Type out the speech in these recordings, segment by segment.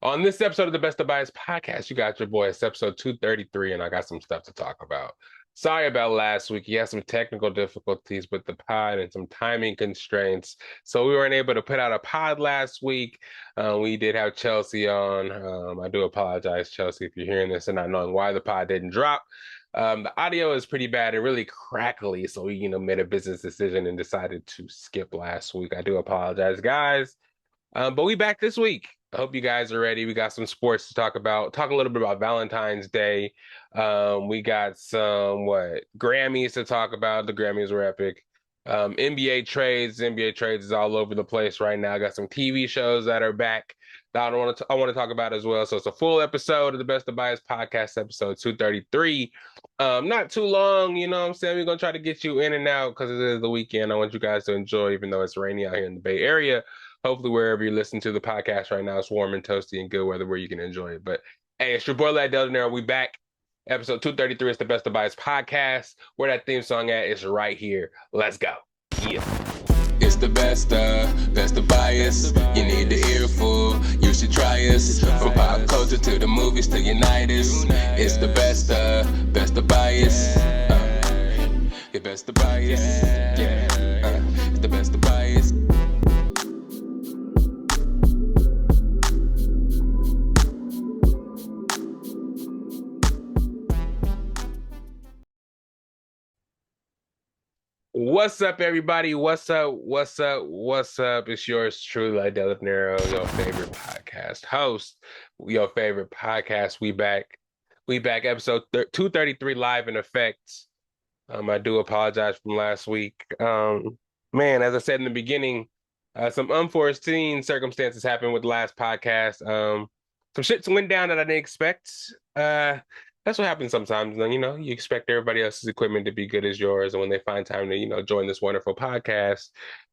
On this episode of the Best of Bias podcast, you got your boy. It's episode 233, and I got some stuff to talk about. Sorry about last week. He had some technical difficulties with the pod and some timing constraints. So we weren't able to put out a pod last week. We did have Chelsea on. I do apologize, Chelsea, if you're hearing this and not knowing why the pod didn't drop. The audio is pretty bad and really crackly. So we, made a business decision and decided to skip last week. I do apologize, guys. But we back this week. I hope you guys are ready. We got some sports to talk about. Talk a little bit about Valentine's Day. We got some Grammys to talk about. The Grammys were epic. NBA trades. NBA trades is all over the place right now. Got some TV shows that are back that I want to talk about as well. So it's a full episode of the Best of Bias podcast, episode 233. Not too long, you know what I'm saying? We're gonna try to get you in and out because it is the weekend. I want you guys to enjoy, even though it's rainy out here in the Bay Area. Hopefully, wherever you listen to the podcast right now, it's warm and toasty and good weather where you can enjoy it. But hey, it's your boy Lydell Dinero. We back. Episode 233 is the Best of Bias podcast. Where that theme song at is right here. Let's go. Yeah. It's the best of bias. You need the earful, you should try us. From pop culture to the movies to unite us. It's the best of bias. The best of bias. Yeah. It's the best of bias. What's up, everybody? What's up? It's yours truly, Lydell Dinero, your favorite podcast host, your favorite podcast. We back, episode 233 live in effect. I do apologize from last week. Man, as I said in the beginning, some unforeseen circumstances happened with the last podcast. Some shit went down that I didn't expect. That's what happens sometimes. You expect everybody else's equipment to be good as yours. And when they find time to, join this wonderful podcast,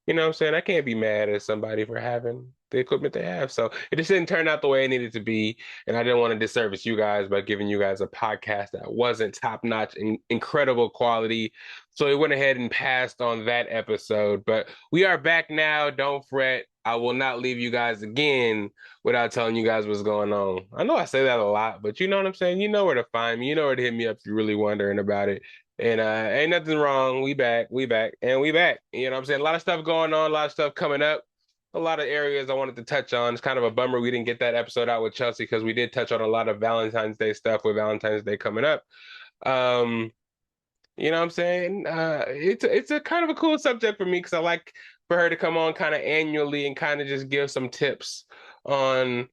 what I'm saying? I can't be mad at somebody for having the equipment they have. So it just didn't turn out the way it needed to be. And I didn't want to disservice you guys by giving you guys a podcast that wasn't top-notch and incredible quality. So we went ahead and passed on that episode. But we are back now. Don't fret. I will not leave you guys again without telling you guys what's going on. I know I say that a lot, but you know what I'm saying? You know where to find me. You know where to hit me up if you're really wondering about it. And ain't nothing wrong. We back. You know what I'm saying? A lot of stuff going on, a lot of stuff coming up, a lot of areas I wanted to touch on. It's kind of a bummer we didn't get that episode out with Chelsea because we did touch on a lot of Valentine's Day stuff with Valentine's Day coming up. You know what I'm saying? It's a kind of a cool subject for me because I like for her to come on kind of annually and kind of just give some tips on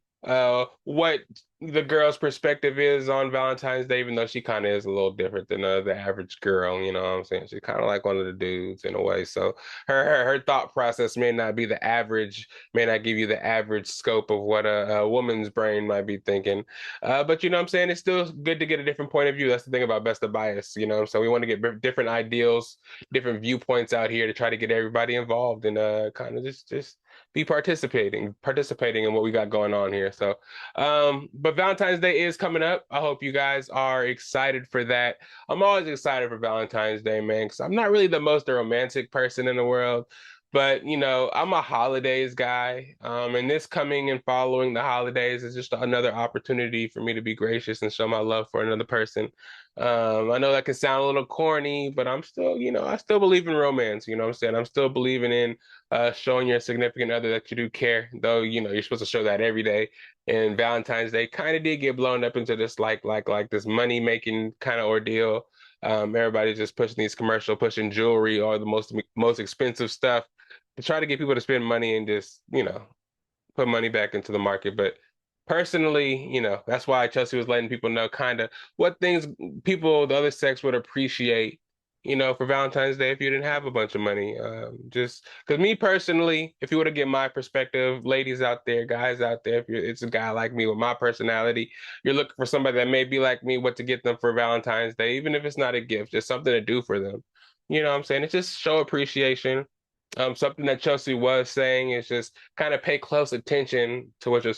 what the girl's perspective is on Valentine's Day, even though she kind of is a little different than the average girl, you know what I'm saying? She's kind of like one of the dudes in a way. So her thought process may not be the average, may not give you the average scope of what a woman's brain might be thinking. But you know what I'm saying? It's still good to get a different point of view. That's the thing about Best of Bias, so we want to get different ideals, different viewpoints out here to try to get everybody involved and kind of just be participating in what we got going on here. So, but Valentine's Day is coming up. I hope you guys are excited for that. I'm always excited for Valentine's Day, man, because I'm not really the most romantic person in the world, but I'm a holidays guy. And this coming and following the holidays is just another opportunity for me to be gracious and show my love for another person. I know that can sound a little corny, but I'm still, I still believe in romance. You know what I'm saying? I'm still believing in showing your significant other that you do care, though, you're supposed to show that every day. And Valentine's Day kind of did get blown up into this like this money making kind of ordeal. Everybody's just pushing these pushing jewelry or the most expensive stuff to try to get people to spend money and just, put money back into the market. But personally, that's why Chelsea was letting people know kind of what things people, the other sex would appreciate, for Valentine's Day if you didn't have a bunch of money. Just because me personally, if you were to get my perspective, ladies out there, guys out there, it's a guy like me with my personality, you're looking for somebody that may be like me, what to get them for Valentine's Day, even if it's not a gift, just something to do for them. You know what I'm saying? It's just show appreciation. Something that Chelsea was saying is just kind of pay close attention to what your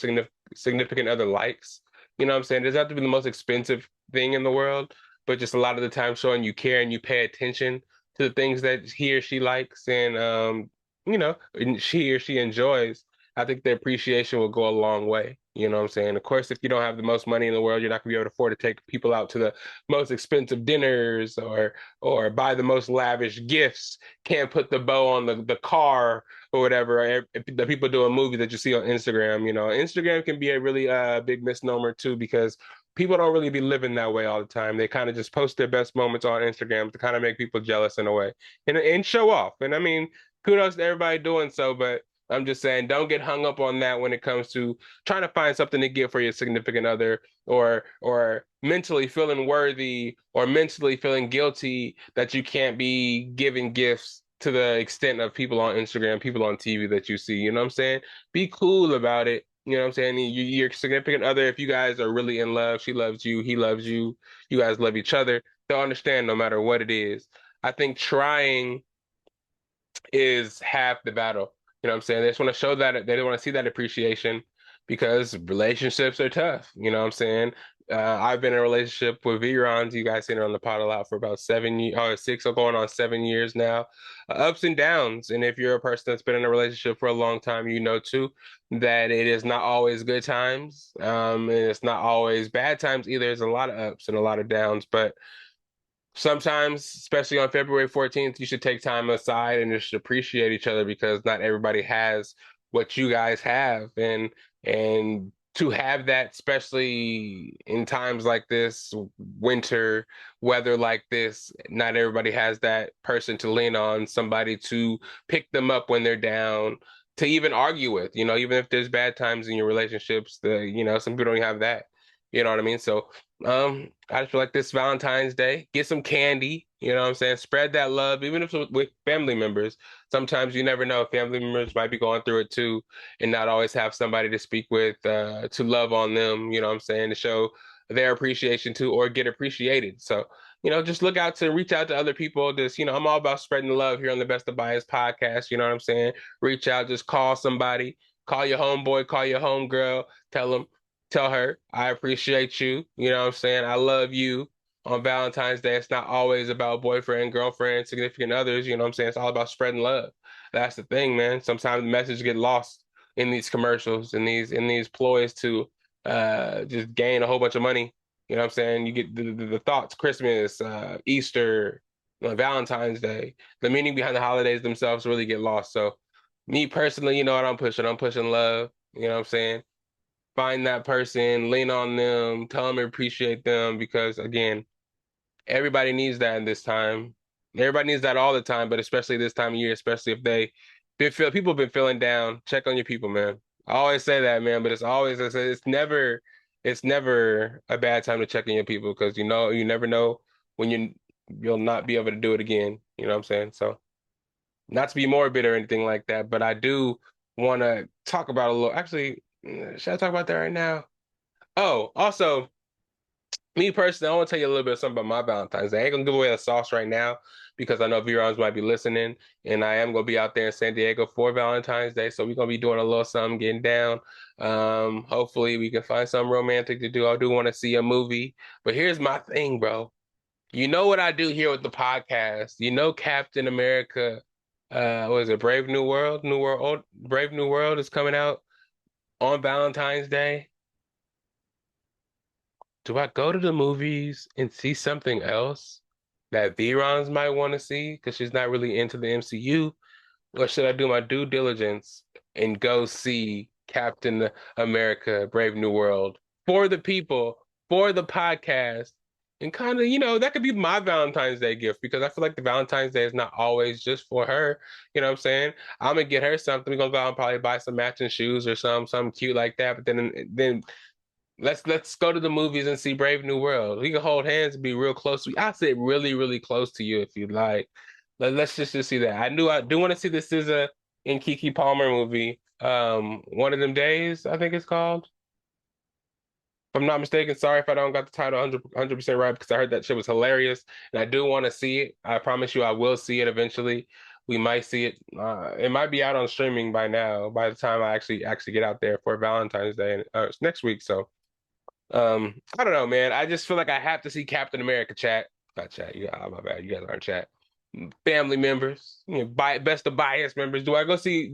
significant other likes. You know what I'm saying? It doesn't have to be the most expensive thing in the world, but just a lot of the time showing you care and you pay attention to the things that he or she likes and he or she enjoys. I think the appreciation will go a long way. You know what I'm saying? Of course, if you don't have the most money in the world, you're not gonna be able to afford to take people out to the most expensive dinners or buy the most lavish gifts. Can't put the bow on the car or whatever. If the people doing movies that you see on Instagram, Instagram can be a really big misnomer too because people don't really be living that way all the time. They kind of just post their best moments on Instagram to kind of make people jealous in a way and show off. And I mean, kudos to everybody doing so, but I'm just saying, don't get hung up on that when it comes to trying to find something to give for your significant other, or mentally feeling worthy or mentally feeling guilty that you can't be giving gifts to the extent of people on Instagram, people on TV that you see. You know what I'm saying? Be cool about it. You know what I'm saying? Your significant other, if you guys are really in love, she loves you, he loves you, you guys love each other, they'll understand no matter what it is. I think trying is half the battle. You know what I'm saying? They just want to show that they want to see that appreciation because relationships are tough. You know what I'm saying? I've been in a relationship with Verons. You guys seen her on the pod a lot for about 7 years, or six, or going on 7 years now. Ups and downs. And if you're a person that's been in a relationship for a long time, you know too that it is not always good times. And it's not always bad times either. There's a lot of ups and a lot of downs, but sometimes, especially on February 14th, you should take time aside and just appreciate each other because not everybody has what you guys have. And to have that, especially in times like this, winter weather like this, not everybody has that person to lean on, somebody to pick them up when they're down, to even argue with, even if there's bad times in your relationships, some people don't have that. You know what I mean? So I just feel like this Valentine's Day, get some candy, you know what I'm saying? Spread that love, even if it's with family members. Sometimes you never know, family members might be going through it too, and not always have somebody to speak with, to love on them, you know what I'm saying, to show their appreciation too, or get appreciated. So, just reach out to other people. Just, I'm all about spreading the love here on the Best of Bias podcast, you know what I'm saying? Reach out, just call somebody, call your homeboy, call your homegirl, tell her, I appreciate you. You know what I'm saying? I love you on Valentine's Day. It's not always about boyfriend, girlfriend, significant others. You know what I'm saying? It's all about spreading love. That's the thing, man. Sometimes the message get lost in these commercials and these ploys to just gain a whole bunch of money. You know what I'm saying? You get the thoughts, Christmas, Easter, Valentine's Day. The meaning behind the holidays themselves really get lost. So me personally, you know what I'm pushing? I'm pushing love. You know what I'm saying? Find that person, lean on them, tell them to appreciate them because again, everybody needs that in this time. Everybody needs that all the time, but especially this time of year, especially if people have been feeling down, check on your people, man. I always say that, man, but it's never a bad time to check on your people because you never know when you'll not be able to do it again. You know what I'm saying? So not to be morbid or anything like that, but I do want to talk about a little. Actually, should I talk about that right now? Oh, also, me personally, I want to tell you a little bit of something about my Valentine's Day. I ain't gonna give away the sauce right now because I know Verons might be listening, and I am gonna be out there in San Diego for Valentine's Day, so we're gonna be doing a little something, getting down. Hopefully we can find something romantic to do. I do want to see a movie, but here's my thing, bro. You know what I do here with the podcast? You know, Captain America, what is it, Brave New World? Brave New World is coming out on Valentine's Day. Do I go to the movies and see something else that Verons might want to see because she's not really into the MCU? Or should I do my due diligence and go see Captain America, Brave New World for the people, for the podcast, and kind of, that could be my Valentine's Day gift because I feel like the Valentine's Day is not always just for her. You know what I'm saying? I'm gonna get her something. We're gonna go out and probably buy some matching shoes or something cute like that. But then let's go to the movies and see Brave New World. We can hold hands and be real close to you. I say really, really close to you if you'd like. Let's just see that. I do want to see the SZA and Kiki Palmer movie. One of them days, I think it's called. If I'm not mistaken, sorry if I don't got the title 100% right because I heard that shit was hilarious and I do want to see it. I promise you I will see it eventually. We might see it. It might be out on streaming by now, by the time I actually get out there for Valentine's Day next week. So I don't know, man. I just feel like I have to see Captain America chat. Not chat. My bad. You guys aren't chat. Family members, best of bias members. Do I go see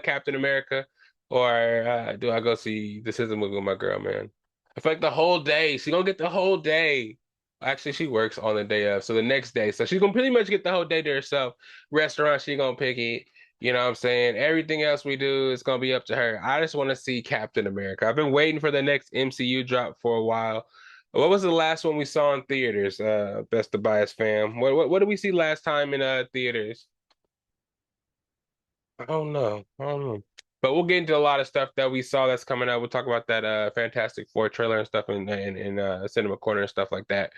Captain America or do I go see This Is a Movie with my girl, man? I feel like the whole day, she gonna get the whole day. Actually, she works on the day of, so the next day. So she's gonna pretty much get the whole day to herself. Restaurant, she gonna pick it. You know what I'm saying? Everything else we do is gonna be up to her. I just want to see Captain America. I've been waiting for the next MCU drop for a while. What was the last one we saw in theaters? Best of Bias fam. What did we see last time in theaters? I don't know. I don't know. But we'll get into a lot of stuff that we saw that's coming out. We'll talk about that Fantastic Four trailer and stuff in Cinema Corner and stuff like that.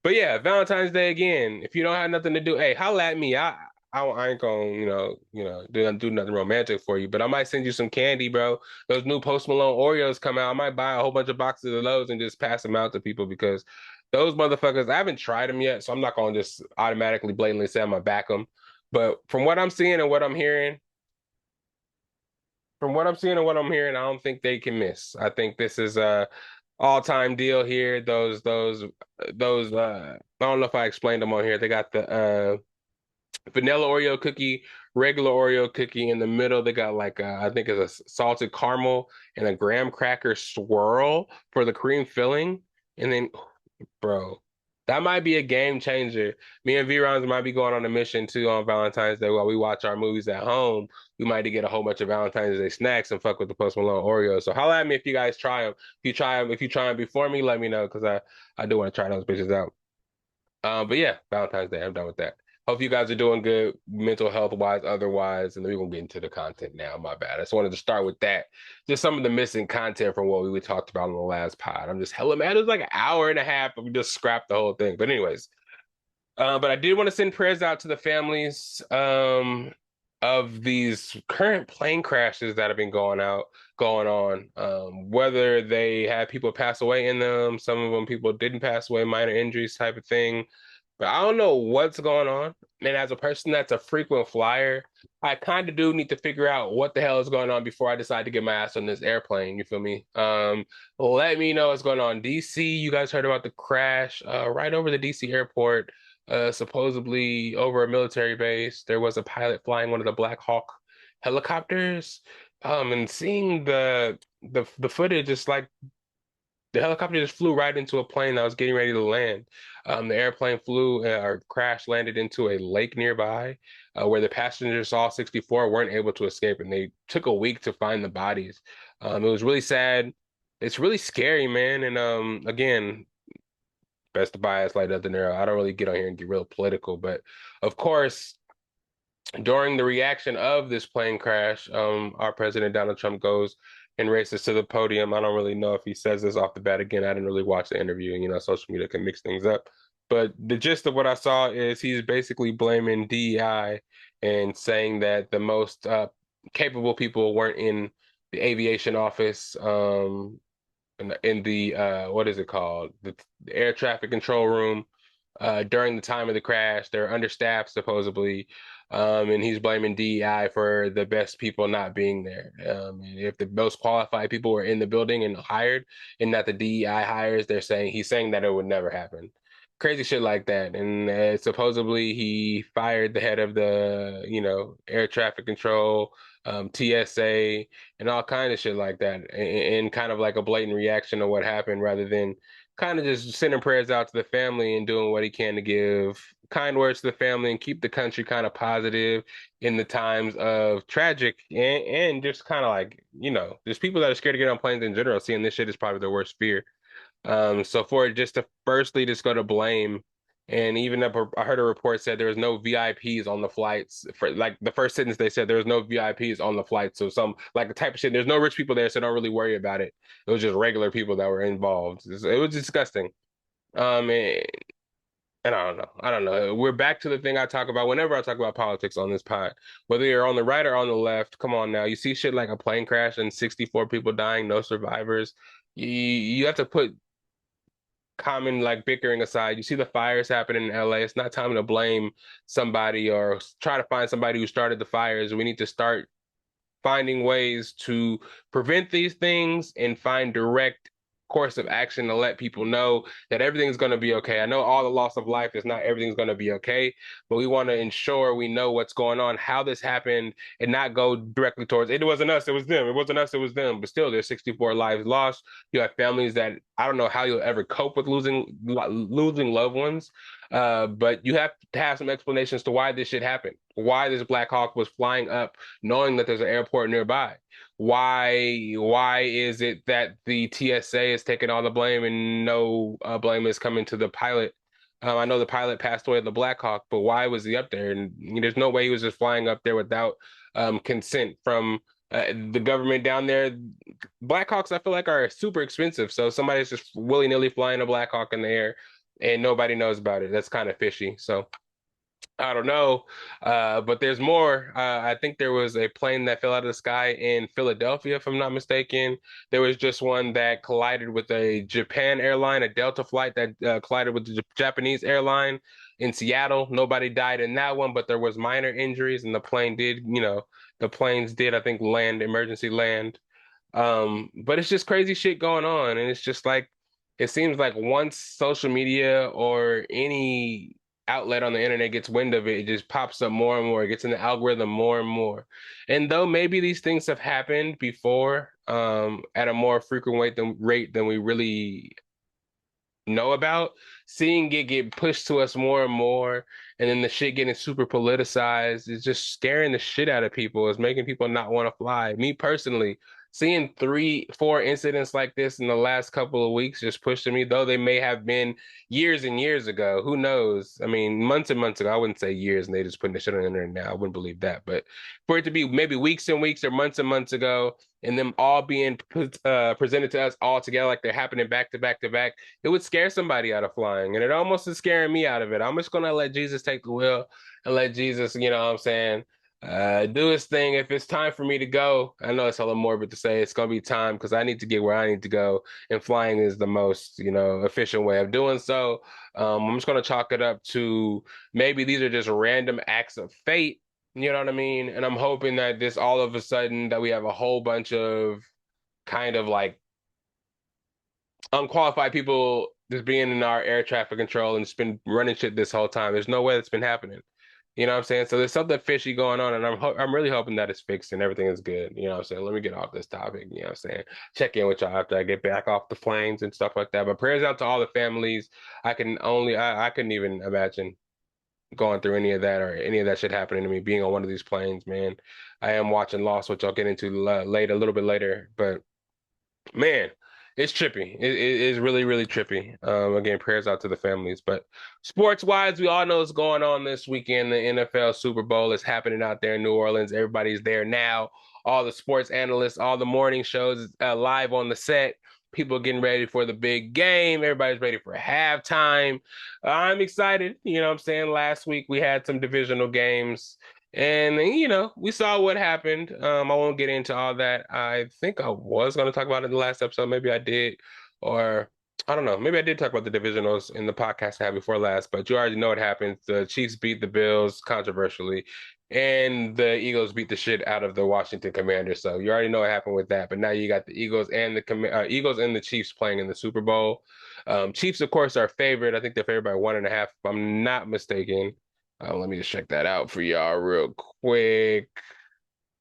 But yeah, Valentine's Day again. If you don't have nothing to do, hey, holla at me. I ain't gonna, do nothing romantic for you, but I might send you some candy, bro. Those new Post Malone Oreos come out. I might buy a whole bunch of boxes of those and just pass them out to people because those motherfuckers, I haven't tried them yet, so I'm not gonna just automatically blatantly say I'm gonna back them. But from what I'm seeing and what I'm hearing, I don't think they can miss. I think this is a all-time deal here. I don't know if I explained them on here. They got the vanilla Oreo cookie, regular Oreo cookie in the middle. They got like I think it's a salted caramel and a graham cracker swirl for the cream filling. And then, bro, that might be a game changer. Me and V-Rons might be going on a mission too on Valentine's Day while we watch our movies at home. We might get a whole bunch of Valentine's Day snacks and fuck with the Post Malone Oreos. So holla at me if you guys try them. If you try them before me, let me know because I do want to try those bitches out. But yeah, Valentine's Day. I'm done with that. Hope you guys are doing good, mental health wise, otherwise, and then we're gonna get into the content now. My bad. I just wanted to start with that. Just some of the missing content from what we talked about on the last pod. I'm just hella mad. It was like an hour and a half, but we just scrapped the whole thing. But anyways, but I did want to send prayers out to the families of these current plane crashes that have been going on. Whether they had people pass away in them, some of them people didn't pass away, minor injuries type of thing. But I don't know what's going on. And as a person that's a frequent flyer, I kind of do need to figure out what the hell is going on before I decide to get my ass on this airplane. You feel me? Let me know what's going on. DC, you guys heard about the crash right over the DC airport, supposedly over a military base. There was a pilot flying one of the Black Hawk helicopters. And seeing the footage, it's like the helicopter just flew right into a plane that was getting ready to land. The airplane flew or crash landed into a lake nearby where the passengers, all 64, weren't able to escape, and they took a week to find the bodies. It was really sad. It's really scary, man. And again, best of Bias Lydell Dinero. I don't really get on here and get real political, but of course, during the reaction of this plane crash, our president Donald Trump goes and races to the podium. I don't really know if he says this off the bat again. I didn't really watch the interview, and social media can mix things up. But the gist of what I saw is he's basically blaming DEI and saying that the most capable people weren't in the aviation office, in the what is it called? The air traffic control room during the time of the crash. They're understaffed supposedly. And he's blaming DEI for the best people not being there. And if the most qualified people were in the building and hired, and not the DEI hires, he's saying that it would never happen. Crazy shit like that. And supposedly he fired the head of the, air traffic control, TSA, and all kind of shit like that, in kind of like a blatant reaction to what happened, rather than kind of just sending prayers out to the family and doing what he can to give kind words to the family and keep the country kind of positive in the times of tragic and just kind of like, there's people that are scared to get on planes in general. Seeing this shit is probably their worst fear. So for it just to firstly just go to blame, and even I heard a report said there was no VIPs on the flights. For like the first sentence they said there was no VIPs on the flight. So some like the type of shit. There's no rich people there, so don't really worry about it. It was just regular people that were involved. It was disgusting. And I don't know. I don't know. We're back to the thing I talk about whenever I talk about politics on this pod. Whether you're on the right or on the left, come on now. You see shit like a plane crash and 64 people dying, no survivors. You have to put common like bickering aside. You see the fires happening in LA. It's not time to blame somebody or try to find somebody who started the fires. We need to start finding ways to prevent these things and find direct course of action to let people know that everything's going to be okay. I know all the loss of life is not everything's going to be okay, but we want to ensure we know what's going on, how this happened, and not go directly towards it wasn't us, it was them. It wasn't us, it was them. But still, there's 64 lives lost. You have families that I don't know how you'll ever cope with losing loved ones. But you have to have some explanations to why this shit happened, why this Black Hawk was flying up, knowing that there's an airport nearby. Why is it that the TSA is taking all the blame and no blame is coming to the pilot? I know the pilot passed away at the Black Hawk, but why was he up there? And there's no way he was just flying up there without consent from the government down there. Black Hawks, I feel like, are super expensive. So somebody's just willy-nilly flying a Black Hawk in the air and nobody knows about it. That's kind of fishy. So I don't know, but there's more. I think there was a plane that fell out of the sky in Philadelphia, if I'm not mistaken. There was just one that collided with a Japan airline, a Delta flight that collided with the Japanese airline in Seattle. Nobody died in that one, but there was minor injuries, and the plane did, the planes did, I think, emergency land. But it's just crazy shit going on, and it's just like it seems like once social media or any outlet on the internet gets wind of it, it just pops up more and more. It gets in the algorithm more and more. And though maybe these things have happened before, at a more frequent rate than we really know about, seeing it get pushed to us more and more, and then the shit getting super politicized is just scaring the shit out of people. It's making people not want to fly. Me personally, seeing 3, 4 incidents like this in the last couple of weeks just pushing me, though they may have been years and years ago. Who knows? I mean, months and months ago. I wouldn't say years, and they just putting the shit on the internet now. I wouldn't believe that. But for it to be maybe weeks and weeks or months and months ago, and them all being presented to us all together like they're happening back to back to back, it would scare somebody out of flying. And it almost is scaring me out of it. I'm just going to let Jesus take the wheel and let Jesus, you know what I'm saying, do his thing. If it's time for me to go, I know it's a little morbid to say it's going to be time because I need to get where I need to go. And flying is the most, efficient way of doing so. I'm just going to chalk it up to maybe these are just random acts of fate. You know what I mean? And I'm hoping that this all of a sudden that we have a whole bunch of kind of like unqualified people just being in our air traffic control and just been running shit this whole time. There's no way that's been happening. You know what I'm saying? So there's something fishy going on, and I'm really hoping that it's fixed and everything is good. You know what I'm saying? Let me get off this topic. You know what I'm saying? Check in with y'all after I get back off the planes and stuff like that. But prayers out to all the families. I couldn't even imagine going through any of that or any of that shit happening to me, being on one of these planes, man. I am watching Lost, which I'll get into later, a little bit later. But man, it's trippy. It is really, really trippy. Again, prayers out to the families. But sports wise, we all know what's going on this weekend. The NFL Super Bowl is happening out there in New Orleans. Everybody's there now. All the sports analysts, all the morning shows live on the set. People getting ready for the big game. Everybody's ready for halftime. I'm excited. You know what I'm saying? Last week we had some divisional games. And we saw what happened. I won't get into all that. I think I was going to talk about it in the last episode. Maybe I did, or I don't know. Maybe I did talk about the divisionals in the podcast I had before last. But you already know what happened. The Chiefs beat the Bills controversially, and the Eagles beat the shit out of the Washington Commanders. So you already know what happened with that. But now you got the Eagles and the Chiefs playing in the Super Bowl. Chiefs, of course, are favored. I think they're favored by 1.5, if I'm not mistaken. Let me just check that out for y'all real quick.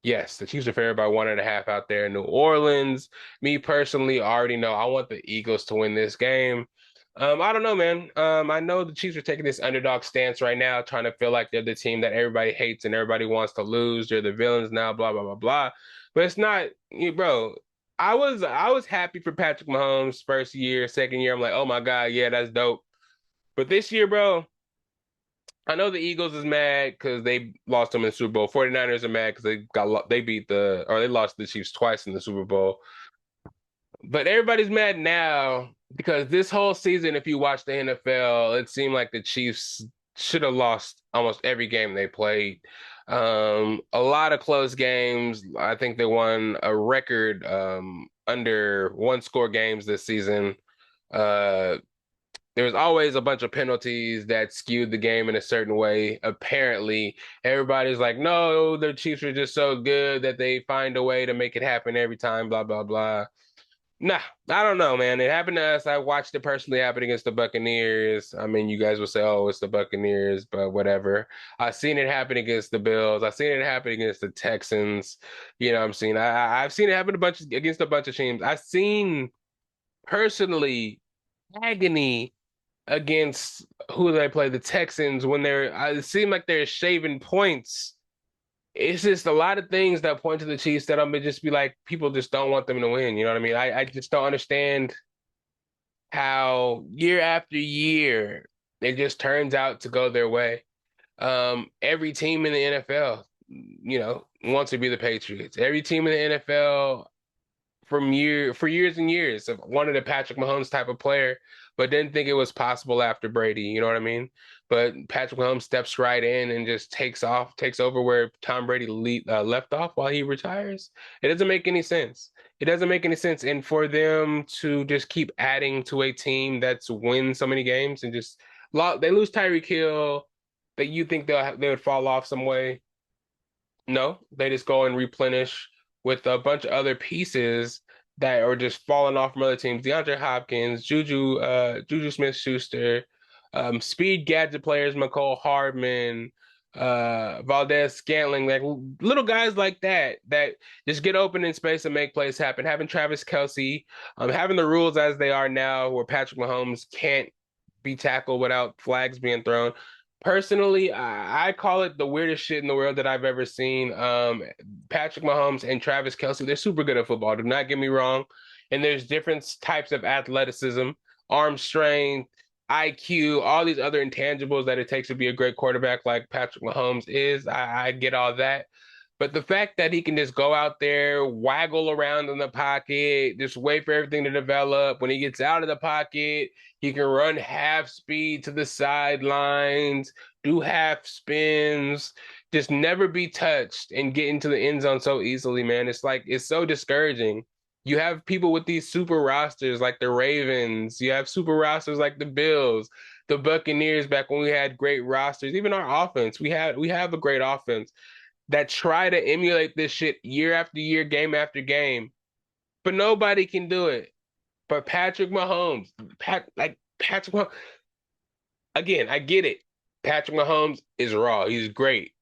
Yes, the Chiefs are favored by 1.5 out there in New Orleans. Me personally, I already know I want the Eagles to win this game. I don't know, man. I know the Chiefs are taking this underdog stance right now, trying to feel like they're the team that everybody hates and everybody wants to lose. They're the villains now, blah blah blah blah. But it's not, bro. I was happy for Patrick Mahomes' first year, second year. I'm like, oh my God, yeah, that's dope. But this year, bro, I know the Eagles is mad because they lost them in the Super Bowl. 49ers are mad because they lost the Chiefs twice in the Super Bowl. But everybody's mad now because this whole season, if you watch the NFL, it seemed like the Chiefs should have lost almost every game they played. A lot of close games. I think they won a record under one score games this season. There was always a bunch of penalties that skewed the game in a certain way. Apparently, everybody's like, no, the Chiefs are just so good that they find a way to make it happen every time, blah, blah, blah. Nah, I don't know, man. It happened to us. I watched it personally happen against the Buccaneers. I mean, you guys will say, "Oh, it's the Buccaneers," but whatever. I've seen it happen against the Bills. I've seen it happen against the Texans. You know what I'm saying? I've seen it happen against a bunch of teams. I've seen personally agony against who they play, the Texans, when it seemed like they're shaving points. It's just a lot of things that point to the Chiefs that I'm gonna just be like, people just don't want them to win. You know what I mean? I just don't understand how year after year it just turns out to go their way. Every team in the NFL, wants to be the Patriots. Every team in the NFL for years and years of wanted a Patrick Mahomes type of player, but didn't think it was possible after Brady. You know what I mean? But Patrick Mahomes steps right in and just takes over where Tom Brady left off while he retires. It doesn't make any sense. It doesn't make any sense. And for them to just keep adding to a team that's win so many games and just they lose Tyreek Hill, that you think they would fall off some way. No, they just go and replenish with a bunch of other pieces that are just falling off from other teams. DeAndre Hopkins, Juju Smith-Schuster, speed gadget players, McCole Hardman, Valdez Scantling, like little guys like that just get open in space and make plays happen. Having Travis Kelce, having the rules as they are now, where Patrick Mahomes can't be tackled without flags being thrown. Personally, I call it the weirdest shit in the world that I've ever seen. Patrick Mahomes and Travis Kelce, they're super good at football. Do not get me wrong. And there's different types of athleticism, arm strength, IQ, all these other intangibles that it takes to be a great quarterback like Patrick Mahomes is. I get all that. But the fact that he can just go out there, waggle around in the pocket, just wait for everything to develop. When he gets out of the pocket, he can run half speed to the sidelines, do half spins, just never be touched and get into the end zone so easily, man. It's so discouraging. You have people with these super rosters like the Ravens. You have super rosters like the Bills, the Buccaneers back when we had great rosters. Even our offense, we have a great offense that try to emulate this shit year after year, game after game, but nobody can do it. But Patrick Mahomes, Patrick Mahomes, again, I get it. Patrick Mahomes is raw. He's great,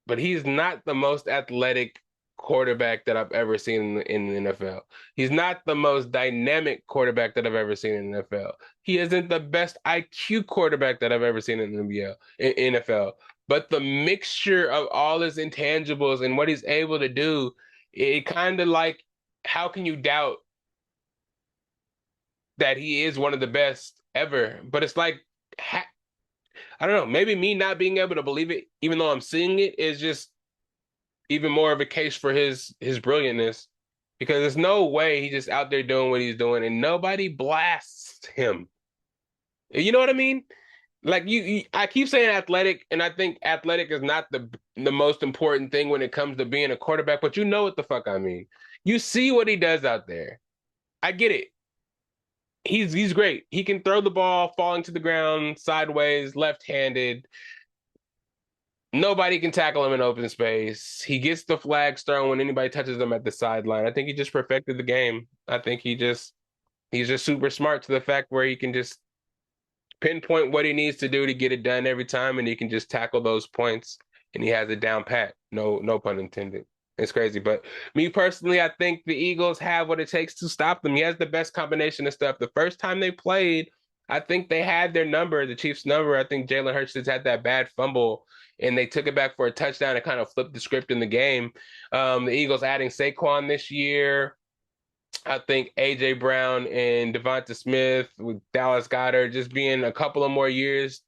but he's not the most athletic quarterback that I've ever seen in the NFL. He's not the most dynamic quarterback that I've ever seen in the NFL. He isn't the best IQ quarterback that I've ever seen in the NFL. But the mixture of all his intangibles and what he's able to do, it kind of like, how can you doubt that he is one of the best ever? But it's like, I don't know, maybe me not being able to believe it, even though I'm seeing it, is just even more of a case for his brilliantness, because there's no way he's just out there doing what he's doing and nobody blasts him. You know what I mean? Like I keep saying athletic, and I think athletic is not the most important thing when it comes to being a quarterback, but you know what the fuck I mean. You see what he does out there. I get it. He's great. He can throw the ball falling to the ground sideways, left-handed. Nobody can tackle him in open space. He gets the flags thrown when anybody touches him at the sideline. I think he just perfected the game. I think he's just super smart to the fact where he can just pinpoint what he needs to do to get it done every time, and he can just tackle those points, and he has it down pat. No pun intended. It's crazy. But me personally, I think the Eagles have what it takes to stop them. He has the best combination of stuff. The first time they played, I think they had their number, the Chiefs' number. I think Jalen Hurts just had that bad fumble, and they took it back for a touchdown and kind of flipped the script in the game. The Eagles adding Saquon this year. I think AJ Brown and Devonta Smith with Dallas Goedert just being a couple of more years,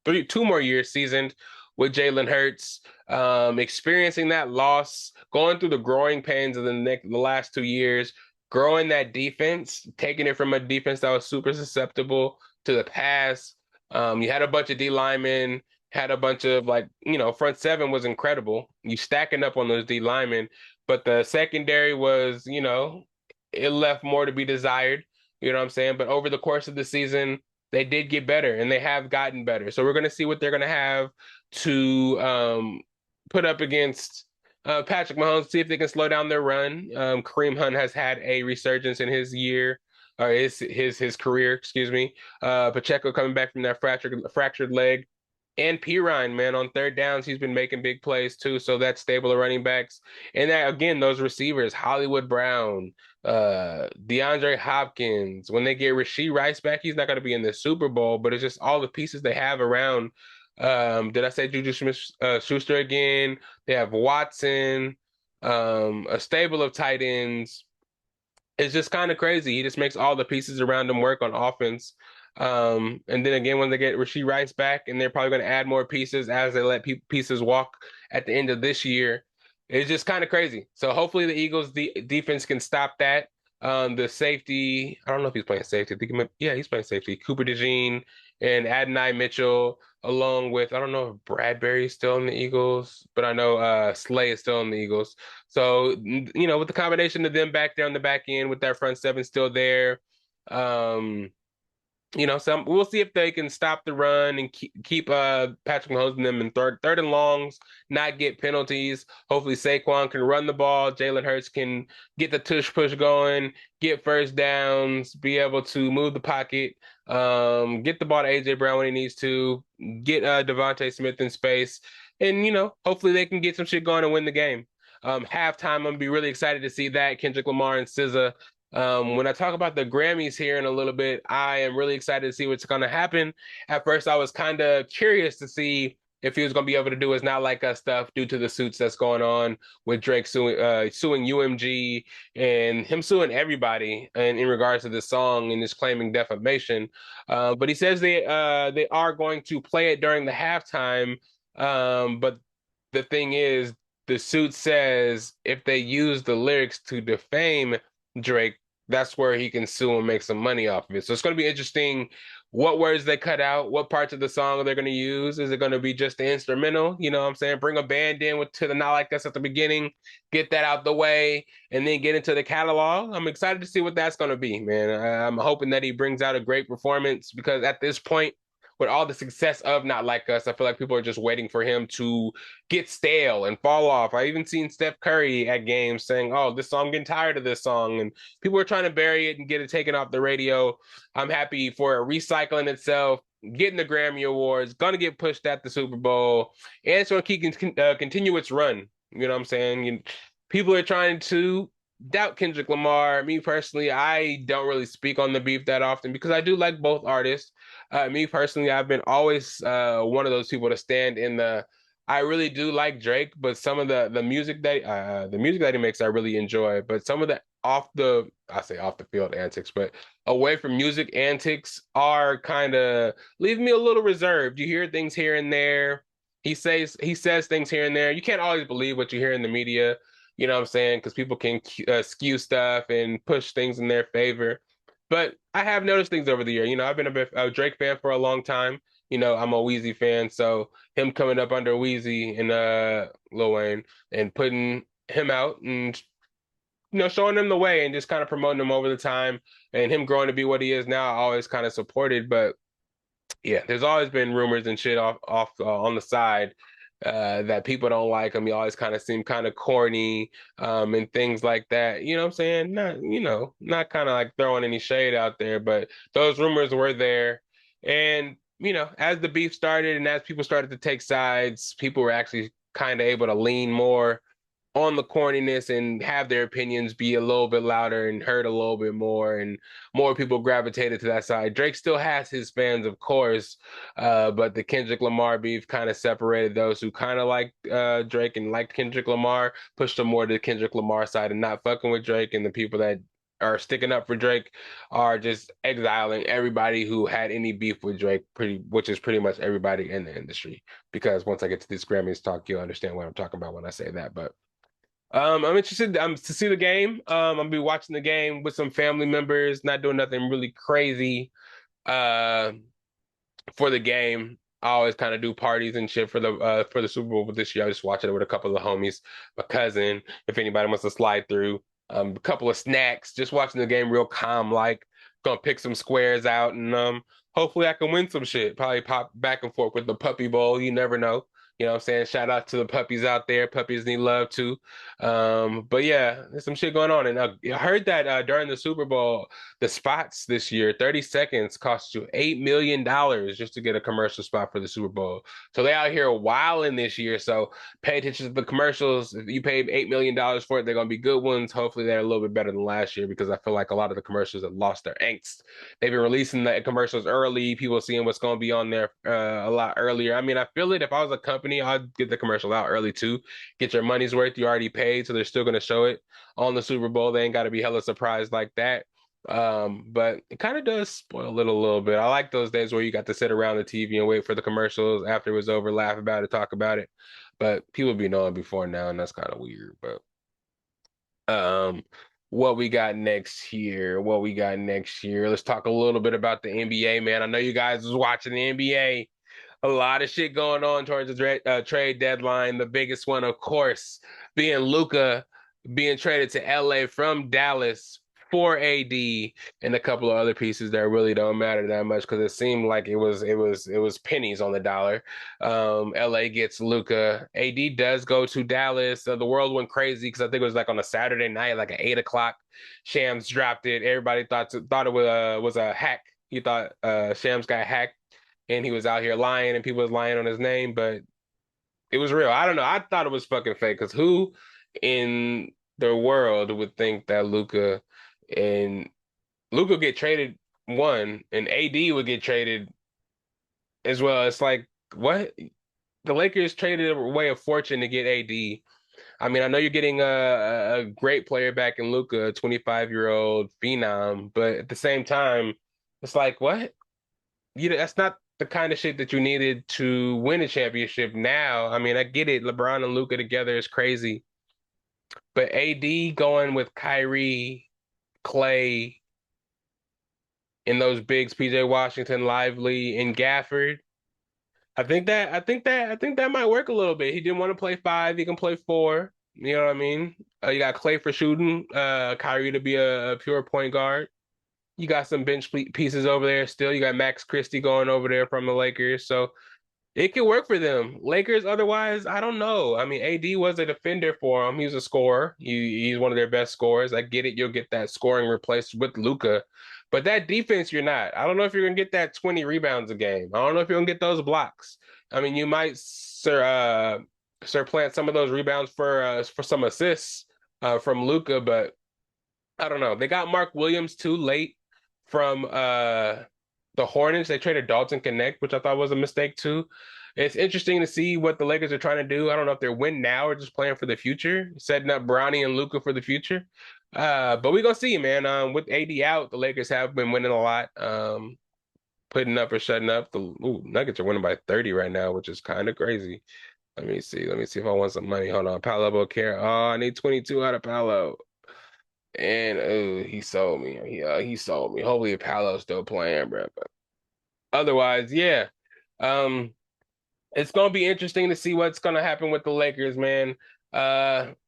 two more years seasoned with Jalen Hurts, experiencing that loss, going through the growing pains of the last 2 years, growing that defense, taking it from a defense that was super susceptible to the pass. You had a bunch of D linemen, had a bunch of front seven was incredible. You stacking up on those D linemen, but the secondary was, it left more to be desired. You know what I'm saying? But over the course of the season, they did get better, and they have gotten better. So we're going to see what they're going to have to put up against Patrick Mahomes, see if they can slow down their run. Kareem Hunt has had a resurgence in his year, or his career, excuse me. Pacheco coming back from that fractured leg. And Pirine, man, on third downs, he's been making big plays too. So that's stable of running backs. And that again, those receivers, Hollywood Brown, DeAndre Hopkins. When they get Rashee Rice back, he's not going to be in the Super Bowl, but it's just all the pieces they have around. Did I say Juju Smith-Schuster again? They have Watson, a stable of tight ends. It's just kind of crazy. He just makes all the pieces around him work on offense. And then again, when they get Rashee Rice back, and they're probably going to add more pieces as they let pieces walk at the end of this year, it's just kind of crazy. So hopefully the Eagles defense can stop that. The safety, I don't know if he's playing safety. Yeah, he's playing safety. Cooper DeJean and Adonai Mitchell, along with, I don't know if Bradbury's still in the Eagles, but I know Slay is still in the Eagles. So, with the combination of them back there on the back end with that front seven still there, we'll see if they can stop the run and keep Patrick Mahomes and them in third and longs, not get penalties. Hopefully Saquon can run the ball. Jalen Hurts can get the tush push going, get first downs, be able to move the pocket, get the ball to AJ Brown when he needs to, get Devontae Smith in space, and hopefully they can get some shit going and win the game. Halftime, I'm gonna be really excited to see that Kendrick Lamar and SZA. When I talk about the Grammys here in a little bit, I am really excited to see what's going to happen. At first, I was kind of curious to see if he was going to be able to do his Not Like Us stuff due to the suits that's going on with Drake suing UMG and him suing everybody in regards to this song and just claiming defamation. But he says they are going to play it during the halftime. But the thing is, the suit says if they use the lyrics to defame Drake, that's where he can sue and make some money off of it. So it's going to be interesting what words they cut out, what parts of the song they're going to use. Is it going to be just the instrumental? You know what I'm saying? Bring a band in to the Not Like Us at the beginning, get that out the way, and then get into the catalog. I'm excited to see what that's going to be, man. I'm hoping that he brings out a great performance because at this point, with all the success of Not Like Us, I feel like people are just waiting for him to get stale and fall off. I even seen Steph Curry at games saying, "Oh, this song, I'm getting tired of this song," and people are trying to bury it and get it taken off the radio. I'm happy for it recycling itself, getting the Grammy Awards, gonna get pushed at the Super Bowl, and it's gonna continue its run. You know what I'm saying? People are trying to doubt Kendrick Lamar. Me personally, I don't really speak on the beef that often because I do like both artists. Me personally, I've been always one of those people to stand in the. I really do like Drake, but some of the music that he makes, I really enjoy. But some of the I say off the field antics, but away from music antics are kind of leave me a little reserved. You hear things here and there. He says things here and there. You can't always believe what you hear in the media. You know what I'm saying? Because people can skew stuff and push things in their favor. But I have noticed things over the year. I've been a Drake fan for a long time. I'm a Weezy fan, so him coming up under Weezy and Lil Wayne and putting him out and showing him the way and just kind of promoting him over the time and him growing to be what he is now, I always kind of supported. But yeah, there's always been rumors and shit off on the side that people don't like him. He always kind of seemed kind of corny and things like that. You know what I'm saying? Not kind of like throwing any shade out there, but those rumors were there. And, as the beef started and as people started to take sides, people were actually kind of able to lean more on the corniness and have their opinions be a little bit louder and heard a little bit more, and more people gravitated to that side. Drake still has his fans, of course, but the Kendrick Lamar beef kind of separated those who kind of liked Drake and liked Kendrick Lamar, pushed them more to the Kendrick Lamar side and not fucking with Drake, and the people that are sticking up for Drake are just exiling everybody who had any beef with Drake, which is pretty much everybody in the industry. Because once I get to this Grammys talk, you'll understand what I'm talking about when I say that. But I'm interested to see the game. I'm gonna be watching the game with some family members, not doing nothing really crazy uh, for the game. I always kind of do parties and shit for the Super Bowl, but this year I just watching it with a couple of homies, my cousin, if anybody wants to slide through, a couple of snacks, just watching the game real calm, like gonna pick some squares out and hopefully I can win some shit. Probably pop back and forth with the Puppy Bowl. You never know. You know what I'm saying? Shout out to the puppies out there. Puppies need love too. But yeah, there's some shit going on. And I heard that during the Super Bowl, the spots this year, 30 seconds cost you $8 million just to get a commercial spot for the Super Bowl. So they out here wilding this year. So pay attention to the commercials. If you paid $8 million for it, they're gonna be good ones. Hopefully they're a little bit better than last year because I feel like a lot of the commercials have lost their angst. They've been releasing the commercials early, people seeing what's gonna be on there a lot earlier. I mean, I feel it. If I was a company, I'd get the commercial out early too. Get your money's worth. You already paid, so they're still gonna show it on the Super Bowl. They ain't gotta be hella surprised like that. But it kind of does spoil it a little bit. I like those days where you got to sit around the TV and wait for the commercials after it was over, laugh about it, talk about it. But people be knowing before now, and that's kind of weird. But um, what we got next here? What we got next year? Let's talk a little bit about the NBA, man. I know you guys was watching the NBA. A lot of shit going on towards the trade deadline. The biggest one, of course, being Luka being traded to LA from Dallas for AD and a couple of other pieces that really don't matter that much because it seemed like it was pennies on the dollar. LA gets Luka. AD does go to Dallas. The world went crazy because I think it was like on a Saturday night, like at 8 o'clock. Shams dropped it. Everybody thought it was a hack. He thought Shams got hacked and he was out here lying and people was lying on his name, but it was real. I don't know. I thought it was fucking fake because who in the world would think that and Luka get traded one and AD would get traded as well? It's like what? The Lakers traded away a fortune to get AD. I mean, I know you're getting a great player back in Luka, a 25-year-old phenom, but at the same time, it's like what? That's not the kind of shit that you needed to win a championship now. I mean, I get it. LeBron and Luka together is crazy. But AD going with Kyrie, Clay, and those bigs, PJ Washington, Lively, and Gafford. I think that might work a little bit. He didn't want to play five, he can play four. You know what I mean? You got Clay for shooting, Kyrie to be a pure point guard. You got some bench pieces over there still. You got Max Christie going over there from the Lakers. So it could work for them. Lakers, otherwise, I don't know. I mean, AD was a defender for him. He's a scorer. He's one of their best scorers. I get it. You'll get that scoring replaced with Luka. But that defense, you're not. I don't know if you're going to get that 20 rebounds a game. I don't know if you're going to get those blocks. I mean, you might supplant some of those rebounds for some assists from Luka, but I don't know. They got Mark Williams too late from the Hornets. They traded Dalton Connect, which I thought was a mistake too. It's interesting to see what the Lakers are trying to do. I don't know if they're win now or just playing for the future, setting up Bronny and Luka for the future. But we're gonna see, man. With AD out, the Lakers have been winning a lot. Putting up or shutting up. The Nuggets are winning by 30 right now, which is kind of crazy. Let me see. Let me see if I want some money. Hold on. Paolo Bocare. Oh, I need 22 out of Paolo. And he sold me. He sold me. Hopefully Paolo's still playing, bro. But otherwise, yeah. It's gonna be interesting to see what's gonna happen with the Lakers, man.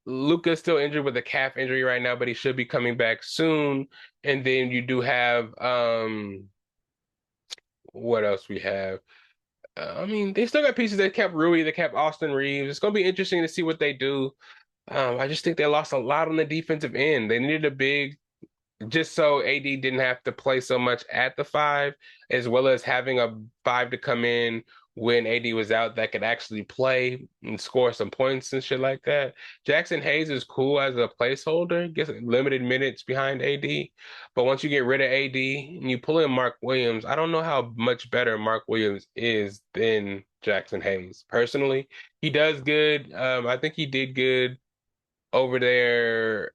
Luka's still injured with a calf injury right now, but he should be coming back soon. And then you do have what else we have? I mean, they still got pieces. They kept Rui, they kept Austin Reeves. It's gonna be interesting to see what they do. I just think they lost a lot on the defensive end. They needed a big just so AD didn't have to play so much at the five, as well as having a five to come in when AD was out that could actually play and score some points and shit like that. Jackson Hayes is cool as a placeholder, gets limited minutes behind AD. But once you get rid of AD and you pull in Mark Williams, I don't know how much better Mark Williams is than Jackson Hayes. Personally, he does good. I think he did good over there.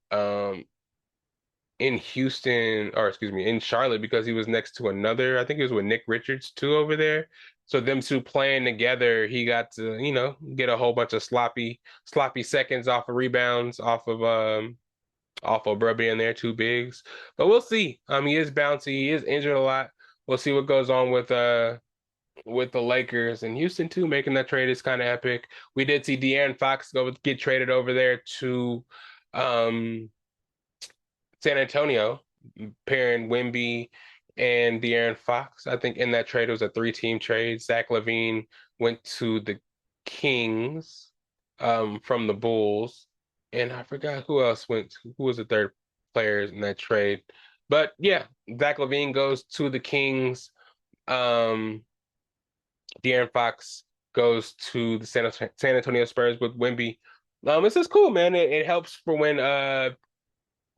In Houston, or excuse me, in Charlotte because he was next to another. I think he was with Nick Richards too over there. So them two playing together, he got to, get a whole bunch of sloppy seconds off of rebounds, off of bro being there, two bigs. But we'll see. He is bouncy, he is injured a lot. We'll see what goes on with the Lakers and Houston too. Making that trade is kind of epic. We did see De'Aaron Fox get traded over there to San Antonio, pairing Wemby and De'Aaron Fox. I think in that trade it was a three-team trade. Zach LaVine went to the Kings from the Bulls, and I forgot who else who was the third player in that trade. But yeah, Zach LaVine goes to the Kings. Um, De'Aaron Fox goes to the San Antonio Spurs with Wemby. This is cool, man. It helps for when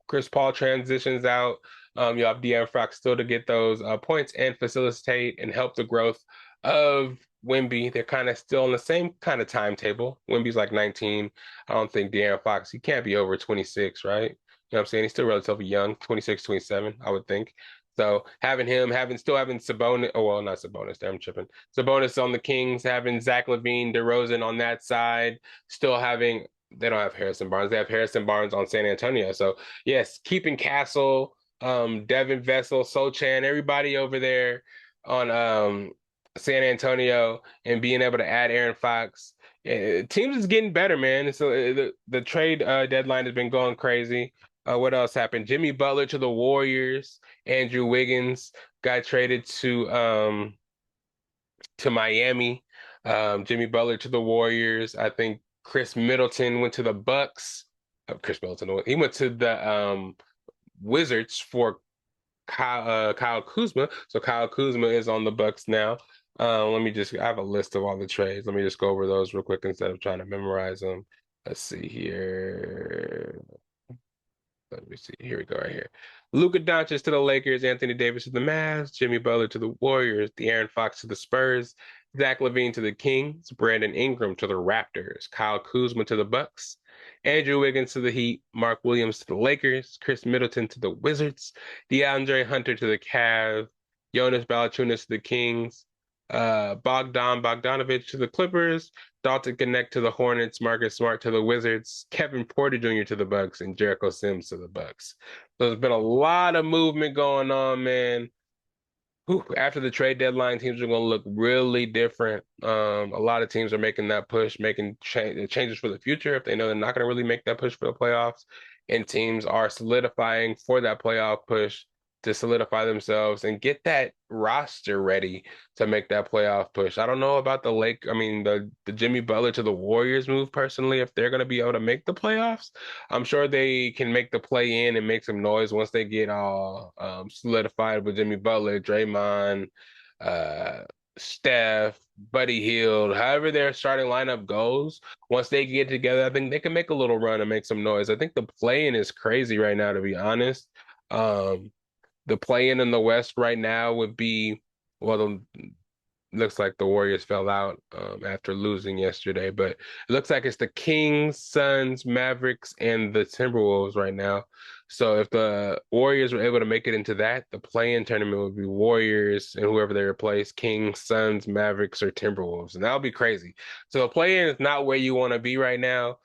Chris Paul transitions out. You have De'Aaron Fox still to get those points and facilitate and help the growth of Wemby. They're kind of still on the same kind of timetable. Wemby's like 19. I don't think De'Aaron Fox, he can't be over 26, right? You know what I'm saying? He's still relatively young, 26, 27, I would think. So having him, still having Sabonis, oh well, not Sabonis, there I'm tripping. Sabonis on the Kings, having Zach LaVine, DeRozan on that side, still having they don't have Harrison Barnes. They have Harrison Barnes on San Antonio. So yes, keeping Castle, Devin Vessel, Sochan, everybody over there on San Antonio, and being able to add Aaron Fox. Teams is getting better, man. So the trade deadline has been going crazy. What else happened? Jimmy Butler to the Warriors. Andrew Wiggins got traded to Miami. Jimmy Butler to the Warriors. I think Chris Middleton went to the Bucks. Chris Middleton, he went to the Wizards for Kyle Kuzma. So Kyle Kuzma is on the Bucks now. I have a list of all the trades. Let me just go over those real quick instead of trying to memorize them. Let's see here. Let me see. Here we go, right here. Luka Doncic to the Lakers, Anthony Davis to the Mavs, Jimmy Butler to the Warriors, De'Aaron Fox to the Spurs, Zach LaVine to the Kings, Brandon Ingram to the Raptors, Kyle Kuzma to the Bucks, Andrew Wiggins to the Heat, Mark Williams to the Lakers, Chris Middleton to the Wizards, DeAndre Hunter to the Cavs, Jonas Valanciunas to the Kings, Bogdan Bogdanovic to the Clippers, Dalton Connect to the Hornets, Marcus Smart to the Wizards, Kevin Porter Jr. to the Bucks, and Jericho Sims to the Bucks. So there's been a lot of movement going on, man. Whew, after the trade deadline, teams are going to look really different. A lot of teams are making that push, making changes for the future if they know they're not going to really make that push for the playoffs. And teams are solidifying for that playoff push to solidify themselves and get that roster ready to make that playoff push. I don't know about the Jimmy Butler to the Warriors move personally, if they're going to be able to make the playoffs. I'm sure they can make the play in and make some noise once they get all solidified with Jimmy Butler, Draymond, uh, Steph, Buddy Hield, however their starting lineup goes. Once they get together, I think they can make a little run and make some noise. I think the play-in is crazy right now, to be honest. The play-in the West right now would be, well, looks like the Warriors fell out after losing yesterday, but it looks like it's the Kings, Suns, Mavericks, and the Timberwolves right now. So if the Warriors were able to make it into that, the play-in tournament would be Warriors and whoever they replace, Kings, Suns, Mavericks, or Timberwolves, and that would be crazy. So the play-in is not where you want to be right now.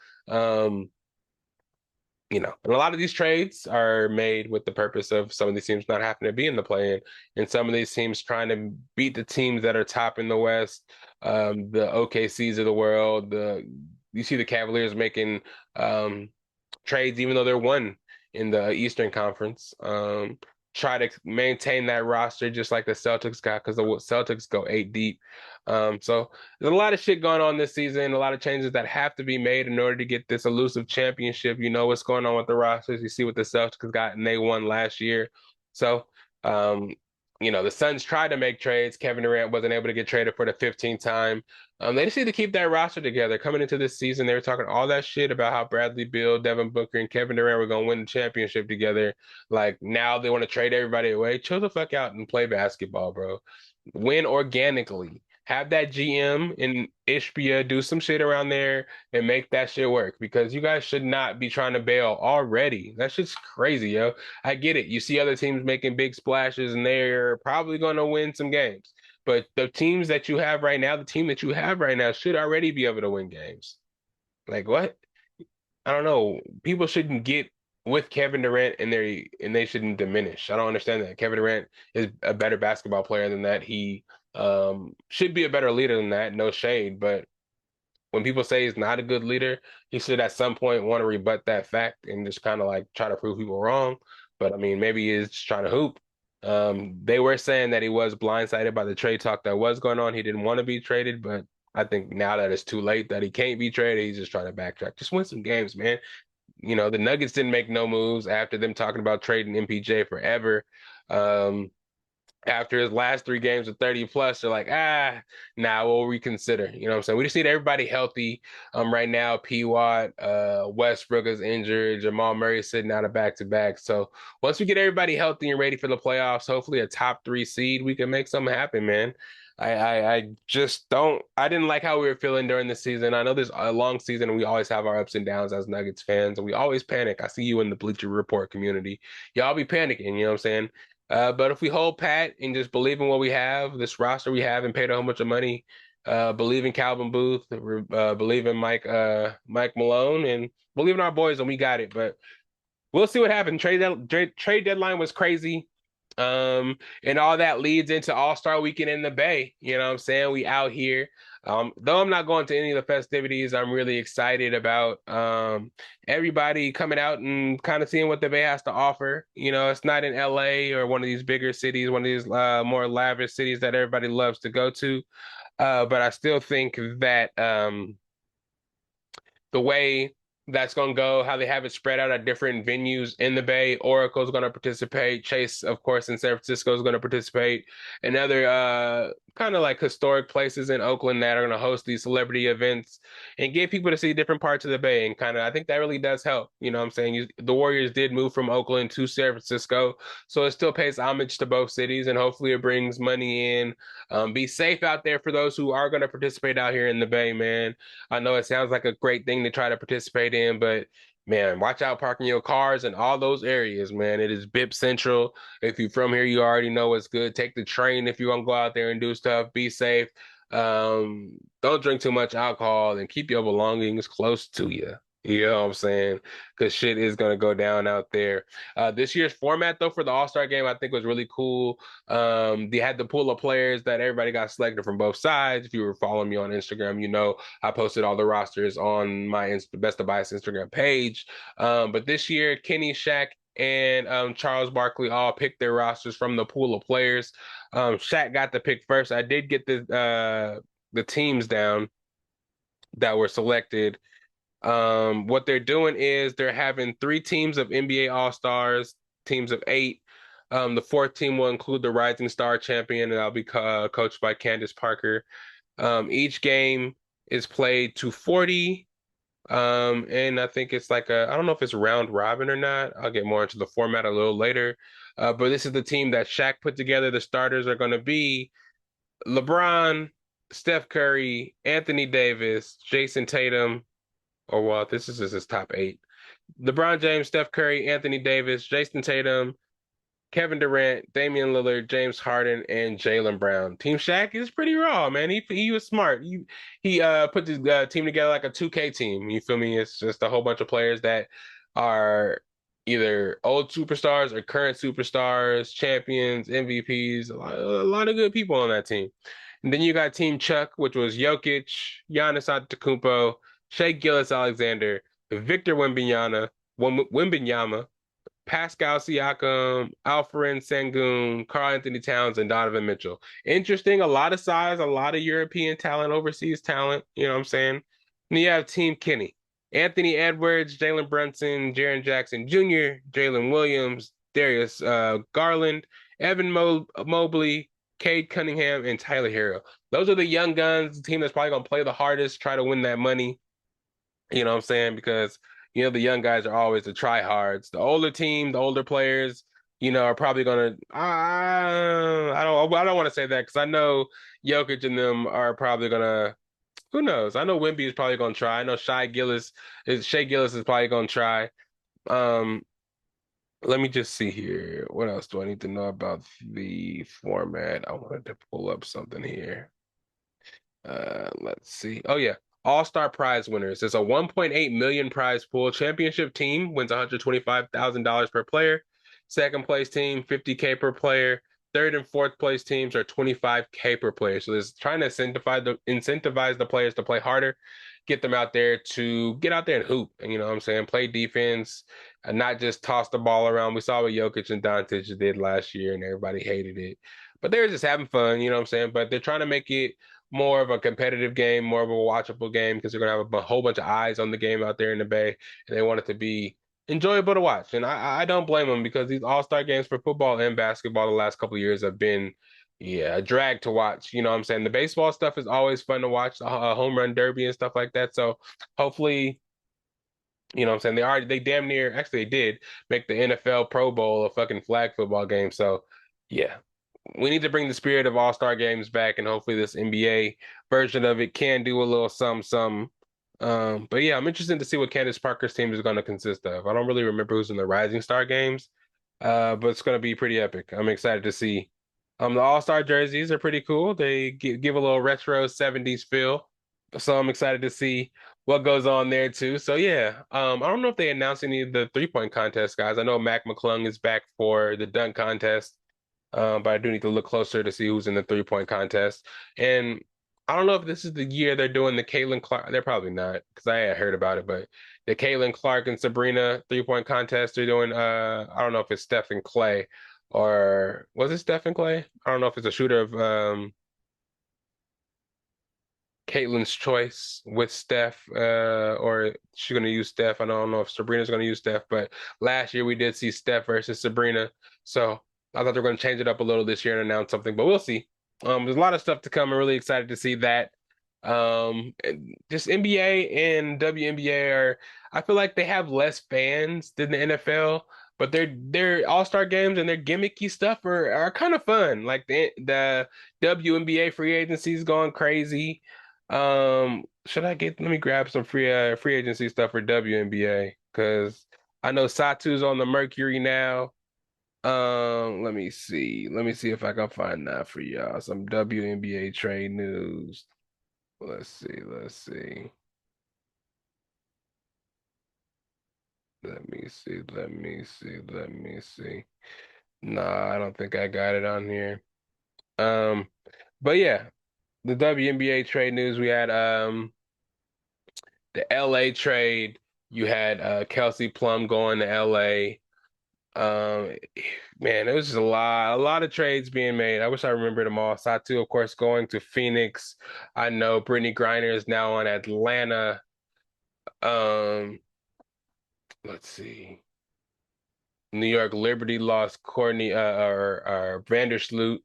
And a lot of these trades are made with the purpose of some of these teams not having to be in the play-in, and some of these teams trying to beat the teams that are top in the West, the OKCs of the world. You see the Cavaliers making trades even though they're one in the Eastern Conference. Try to maintain that roster just like the Celtics got, because the Celtics go 8 deep. So there's a lot of shit going on this season, a lot of changes that have to be made in order to get this elusive championship. You know what's going on with the rosters. You see what the Celtics got, and they won last year. So, the Suns tried to make trades. Kevin Durant wasn't able to get traded for the 15th time. They just need to keep that roster together. Coming into this season, they were talking all that shit about how Bradley Beal, Devin Booker, and Kevin Durant were going to win the championship together. Like, now they want to trade everybody away. Chill the fuck out and play basketball, bro. Win organically. Have that GM in Ishbia do some shit around there and make that shit work, because you guys should not be trying to bail already. That shit's crazy, yo. I get it. You see other teams making big splashes and they're probably going to win some games. But the teams that you have right now, the team that you have right now should already be able to win games. Like, what? I don't know. People shouldn't get with Kevin Durant and they shouldn't diminish. I don't understand that. Kevin Durant is a better basketball player than that. He should be a better leader than that. No shade, but when people say he's not a good leader, he should at some point want to rebut that fact and just kind of like try to prove people wrong. But I mean, maybe he's just trying to hoop. They were saying that he was blindsided by the trade talk that was going on. He didn't want to be traded, but I think now that it's too late that he can't be traded, he's just trying to backtrack. Just win some games, man. The Nuggets didn't make no moves after them talking about trading MPJ forever. Um, After his last 3 games of 30 plus, they're like, now we'll reconsider. You know what I'm saying? We just need everybody healthy. Right now, P. Watt, Westbrook is injured, Jamal Murray is sitting out of back-to-back. So once we get everybody healthy and ready for the playoffs, hopefully a top 3 seed, we can make something happen, man. I just don't. I didn't like how we were feeling during the season. I know there's a long season and we always have our ups and downs as Nuggets fans, and we always panic. I see you in the Bleacher Report community. Y'all be panicking, you know what I'm saying? But if we hold pat and just believe in what we have, this roster we have, and paid a whole bunch of money, believe in Calvin Booth, believe in Mike Malone, and believe in our boys, and we got it. But we'll see what happens. Trade deadline was crazy. And all that leads into Allstar Weekend in the Bay. You know what I'm saying? We out here. Though I'm not going to any of the festivities, I'm really excited about everybody coming out and kind of seeing what the Bay has to offer. It's not in LA or one of these bigger cities, one of these more lavish cities that everybody loves to go to. But I still think that the way that's going to go, how they have it spread out at different venues in the Bay. Oracle's going to participate. Chase, of course, in San Francisco is going to participate. And other kind of like historic places in Oakland that are going to host these celebrity events and get people to see different parts of the Bay. And kind of, I think that really does help. You know what I'm saying? The Warriors did move from Oakland to San Francisco, so it still pays homage to both cities, and hopefully it brings money in. Be safe out there for those who are going to participate out here in the Bay, man. I know it sounds like a great thing to try to participate in, but man, watch out parking your cars in all those areas, man. It is BIP Central. If you're from here, you already know it's good. Take the train if you want to go out there and do stuff. Be safe. Don't drink too much alcohol and keep your belongings close to you. You know what I'm saying? Because shit is going to go down out there. This year's format, though, for the All-Star game, I think was really cool. They had the pool of players that everybody got selected from both sides. If you were following me on Instagram, I posted all the rosters on my Best of Bias Instagram page. But this year, Kenny, Shaq, and Charles Barkley all picked their rosters from the pool of players. Shaq got the pick first. I did get the teams down that were selected. What they're doing is they're having 3 teams of NBA All-Stars, teams of 8. The 4th team will include the Rising Star champion, and that'll be coached by Candace Parker. Each game is played to 40. And I think it's like I don't know if it's round robin or not. I'll get more into the format a little later. But this is the team that Shaq put together. The starters are going to be LeBron, Steph Curry, Anthony Davis, Jason Tatum. This is just his top 8. LeBron James, Steph Curry, Anthony Davis, Jason Tatum, Kevin Durant, Damian Lillard, James Harden, and Jaylen Brown. Team Shaq is pretty raw, man. He was smart. He put the team together like a 2K team. You feel me? It's just a whole bunch of players that are either old superstars or current superstars, champions, MVPs. A lot of good people on that team. And then you got Team Chuck, which was Jokic, Giannis Antetokounmpo, Shai Gilgeous-Alexander, Victor Wembanyama, Pascal Siakam, Alperen Sengun, Karl-Anthony Towns, and Donovan Mitchell. Interesting, a lot of size, a lot of European talent, overseas talent, you know what I'm saying? And you have Team Kenny. Anthony Edwards, Jalen Brunson, Jaren Jackson Jr., Jalen Williams, Darius Garland, Evan Mobley, Cade Cunningham, and Tyler Herro. Those are the young guns, the team that's probably going to play the hardest, try to win that money. You know what I'm saying? Because, the young guys are always the tryhards. The older team, the older players, are probably going to, I don't want to say that because I know Jokic and them are probably going to, who knows? I know Wemby is probably going to try. I know Shai Gilgeous is probably going to try. Let me just see here. What else do I need to know about the format? I wanted to pull up something here. Let's see. Oh, yeah. All-Star prize winners. There's a 1.8 million prize pool. Championship team wins $125,000 per player. Second place team, $50K per player. third and fourth place teams are 25K per player. So it's trying to incentivize the players to play harder, get them out there to get out there and hoop. And you know what I'm saying? Play defense and not just toss the ball around. We saw what Jokic and Doncic did last year and everybody hated it. But they were just having fun, you know what I'm saying? But they're trying to make it more of a competitive game, more of a watchable game because they're gonna have a whole bunch of eyes on the game out there in the Bay, and they want it to be enjoyable to watch. And I don't blame them because these All-Star games for football and basketball the last couple of years have been, yeah, a drag to watch. You know what I'm saying? The baseball stuff is always fun to watch, home run derby and stuff like that. So hopefully, you know what I'm saying? They damn near, actually they did make the NFL Pro Bowl a fucking flag football game. So yeah, we need to bring the spirit of All-Star games back, and hopefully this NBA version of it can do a little some. But yeah, I'm interested to see what Candace Parker's team is going to consist of. I don't really remember who's in the Rising Star games, but it's going to be pretty epic. I'm excited to see. The All-Star jerseys are pretty cool. They give a little retro 70s feel, so I'm excited to see what goes on there too. So yeah, I don't know if they announced any of the three-point contest guys. I know Mac McClung is back for the dunk contest. But I do need to look closer to see who's in the three-point contest. And I don't know if this is the year they're doing the Caitlin Clark. They're probably not because I had heard about it, but the Caitlin Clark and Sabrina three-point contest they're doing. I don't know if it's Steph and Clay or was it Steph and Clay? I don't know if it's a shooter of Caitlin's choice with Steph, or she's gonna use Steph. I don't know if Sabrina's gonna use Steph, but last year we did see Steph versus Sabrina. So I thought they were gonna change it up a little this year and announce something, but we'll see. There's a lot of stuff to come. I'm really excited to see that. And just NBA and WNBA are, I feel like they have less fans than the NFL, but their All-Star games and their gimmicky stuff are kind of fun. Like the WNBA free agency is going crazy. Let me grab some free agency stuff for WNBA because I know Satu's on the Mercury now. Let me see. Let me see if I can find that for y'all. Some WNBA trade news. Let's see. Let's see. Let me see. Let me see. Let me see. Nah, I don't think I got it on here. Um, but yeah, the WNBA trade news we had the LA trade. You had Kelsey Plum going to LA. Um, man, it was just a lot of trades being made. I wish I remembered them all. Satu, of course, going to Phoenix. I know Brittany Griner is now on Atlanta. Um, let's see. New York Liberty lost Courtney or Vandersloot.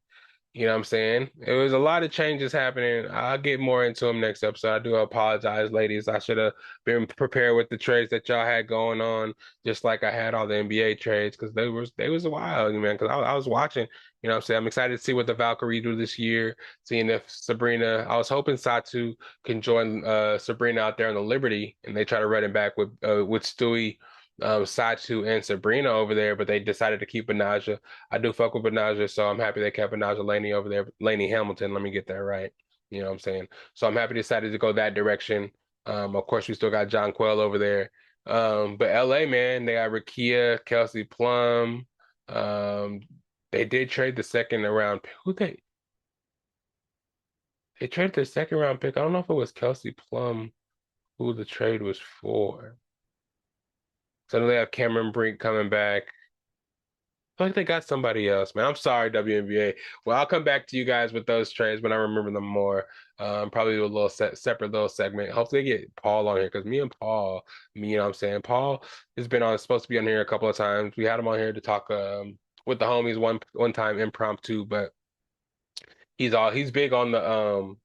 You know what I'm saying? It was a lot of changes happening. I'll get more into them next episode. I do apologize, ladies. I should have been prepared with the trades that y'all had going on, just like I had all the NBA trades, because they was wild, man. Because I was watching, you know what I'm saying? I'm excited to see what the Valkyrie do this year, seeing if Sabrina, I was hoping Satu can join Sabrina out there on the Liberty, and they try to run it back with Stewie. Satu and Sabrina over there, but they decided to keep Benaja. I do fuck with Benaja, so I'm happy they kept Benaja Laney over there. Laney Hamilton, let me get that right. You know what I'm saying? So I'm happy they decided to go that direction. Of course, we still got John Quell over there. But LA, man, they got Rakia, Kelsey Plum. They did trade the second round. Who they traded their second round pick. I don't know if it was Kelsey Plum who the trade was for. So they have Cameron Brink coming back. I feel like they got somebody else, man. I'm sorry, WNBA. Well, I'll come back to you guys with those trades when I remember them more. Probably do a little separate little segment. Hopefully, get Paul on here because me and Paul, you know what I'm saying? Paul has been supposed to be on here a couple of times. We had him on here to talk with the homies one time impromptu, but he's big on the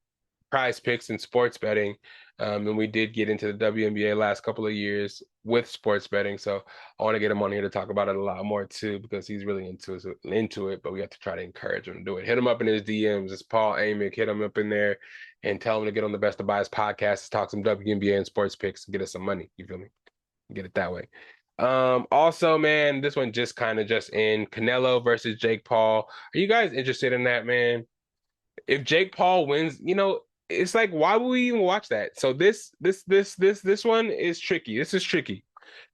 prize picks and sports betting. And we did get into the WNBA last couple of years with sports betting. So I want to get him on here to talk about it a lot more too, because he's really into it, but we have to try to encourage him to do it. Hit him up in his DMs. It's Paul Amick. Hit him up in there and tell him to get on the Best of Bias podcast to talk some WNBA and sports picks and get us some money. You feel me? Get it that way. Also, man, this one just in Canelo versus Jake Paul. Are you guys interested in that, man? If Jake Paul wins, it's like, why would we even watch that? So this one is tricky. This is tricky.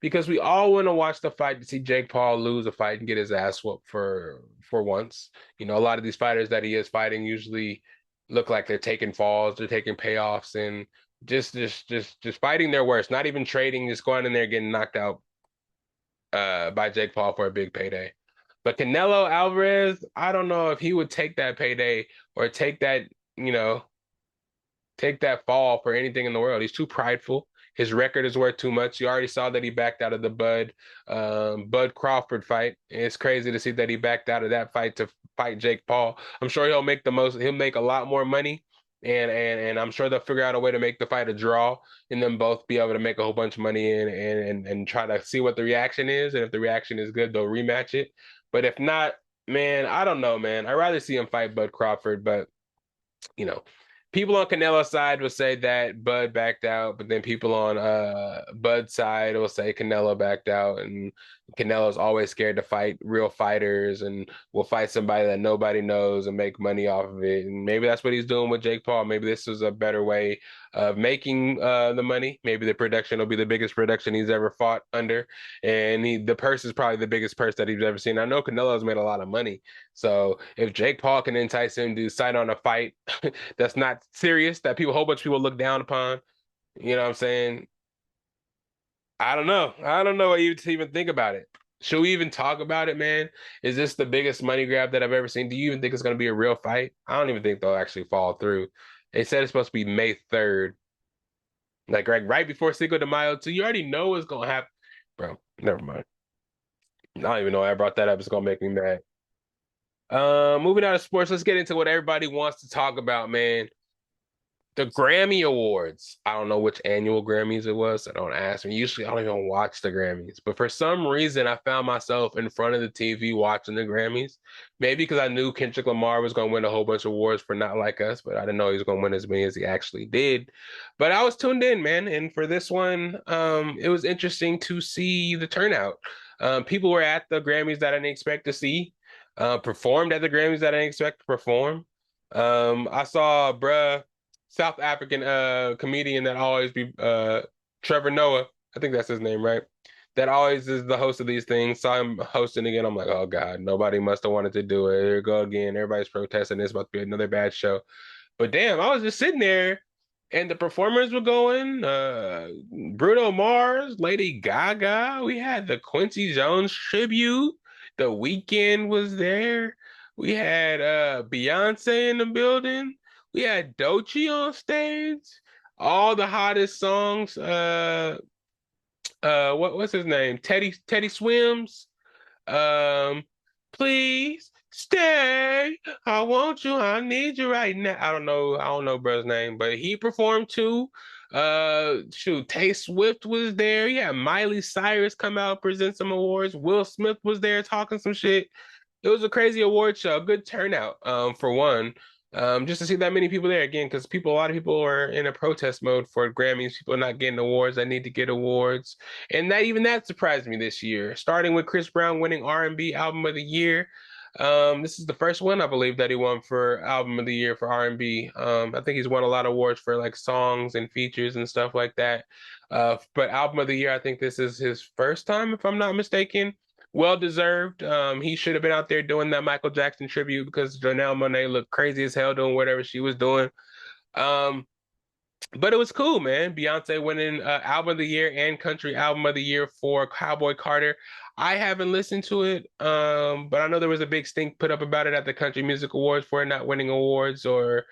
because we all want to watch the fight to see Jake Paul lose a fight and get his ass whooped for once. You know, a lot of these fighters that he is fighting usually look like they're taking falls, they're taking payoffs, and just fighting their worst, not even trading, just going in there getting knocked out by Jake Paul for a big payday. But Canelo Alvarez, I don't know if he would take that payday or take that, you know, take that fall for anything in the world. He's too prideful. His record is worth too much. You already saw that he backed out of the Bud Crawford fight. It's crazy to see that he backed out of that fight to fight Jake Paul. I'm sure he'll make a lot more money. And I'm sure they'll figure out a way to make the fight a draw and then both be able to make a whole bunch of money and try to see what the reaction is. And if the reaction is good, they'll rematch it. But if not, man, I don't know, man. I'd rather see him fight Bud Crawford, but you know, people on Canelo's side will say that Bud backed out, but then people on Bud's side will say Canelo backed out, and Canelo's always scared to fight real fighters and will fight somebody that nobody knows and make money off of it. And maybe that's what he's doing with Jake Paul. Maybe this is a better way of making the money. Maybe the production will be the biggest production he's ever fought under, and the purse is probably the biggest purse that he's ever seen. I know Canelo's made a lot of money, so if Jake Paul can entice him to sign on a fight that's not serious, that a whole bunch of people look down upon, you know what I'm saying? I don't know. I don't know what you to even think about it. Should we even talk about it, man? Is this the biggest money grab that I've ever seen? Do you even think it's going to be a real fight? I don't even think they'll actually fall through. They said it's supposed to be May 3rd, like right before Cinco de Mayo, too. You already know what's going to happen. Bro, never mind. I don't even know why I brought that up. It's going to make me mad. Moving out of sports, let's get into what everybody wants to talk about, man. The Grammy Awards. I don't know which annual Grammys it was, so don't ask me. Usually I don't even watch the Grammys. But for some reason, I found myself in front of the TV watching the Grammys. Maybe because I knew Kendrick Lamar was going to win a whole bunch of awards for Not Like Us, but I didn't know he was going to win as many as he actually did. But I was tuned in, man. And for this one, it was interesting to see the turnout. People were at the Grammys that I didn't expect to see, performed at the Grammys that I didn't expect to perform. I saw South African comedian that always be Trevor Noah. I think that's his name, right? That always is the host of these things. Saw him hosting again. I'm like, oh God, nobody must have wanted to do it. Here we go again. Everybody's protesting. It's about to be another bad show. But damn, I was just sitting there and the performers were going. Bruno Mars, Lady Gaga. We had the Quincy Jones tribute. The Weekend was there. We had Beyonce in the building. We had Doechii on stage. All the hottest songs. What's his name? Teddy Swims. Um, Please stay. I want you. I need you right now. I don't know bro's name, but he performed too. Shoot, Tay Swift was there. Yeah, Miley Cyrus come out present some awards. Will Smith was there talking some shit. It was a crazy award show. Good turnout, for one. Just to see that many people there again, because a lot of people are in a protest mode for Grammys. People are not getting awards. I need to get awards, and that surprised me this year. Starting with Chris Brown winning R&B Album of the Year. This is the first one I believe that he won for Album of the Year for R&B. I think he's won a lot of awards for like songs and features and stuff like that. But Album of the Year, I think this is his first time, if I'm not mistaken. Well deserved. He should have been out there doing that Michael Jackson tribute because Janelle Monáe looked crazy as hell doing whatever she was doing. But it was cool, man. Beyonce winning Album of the Year and Country Album of the Year for Cowboy Carter. I haven't listened to it, but I know there was a big stink put up about it at the Country Music Awards for it not winning awards, or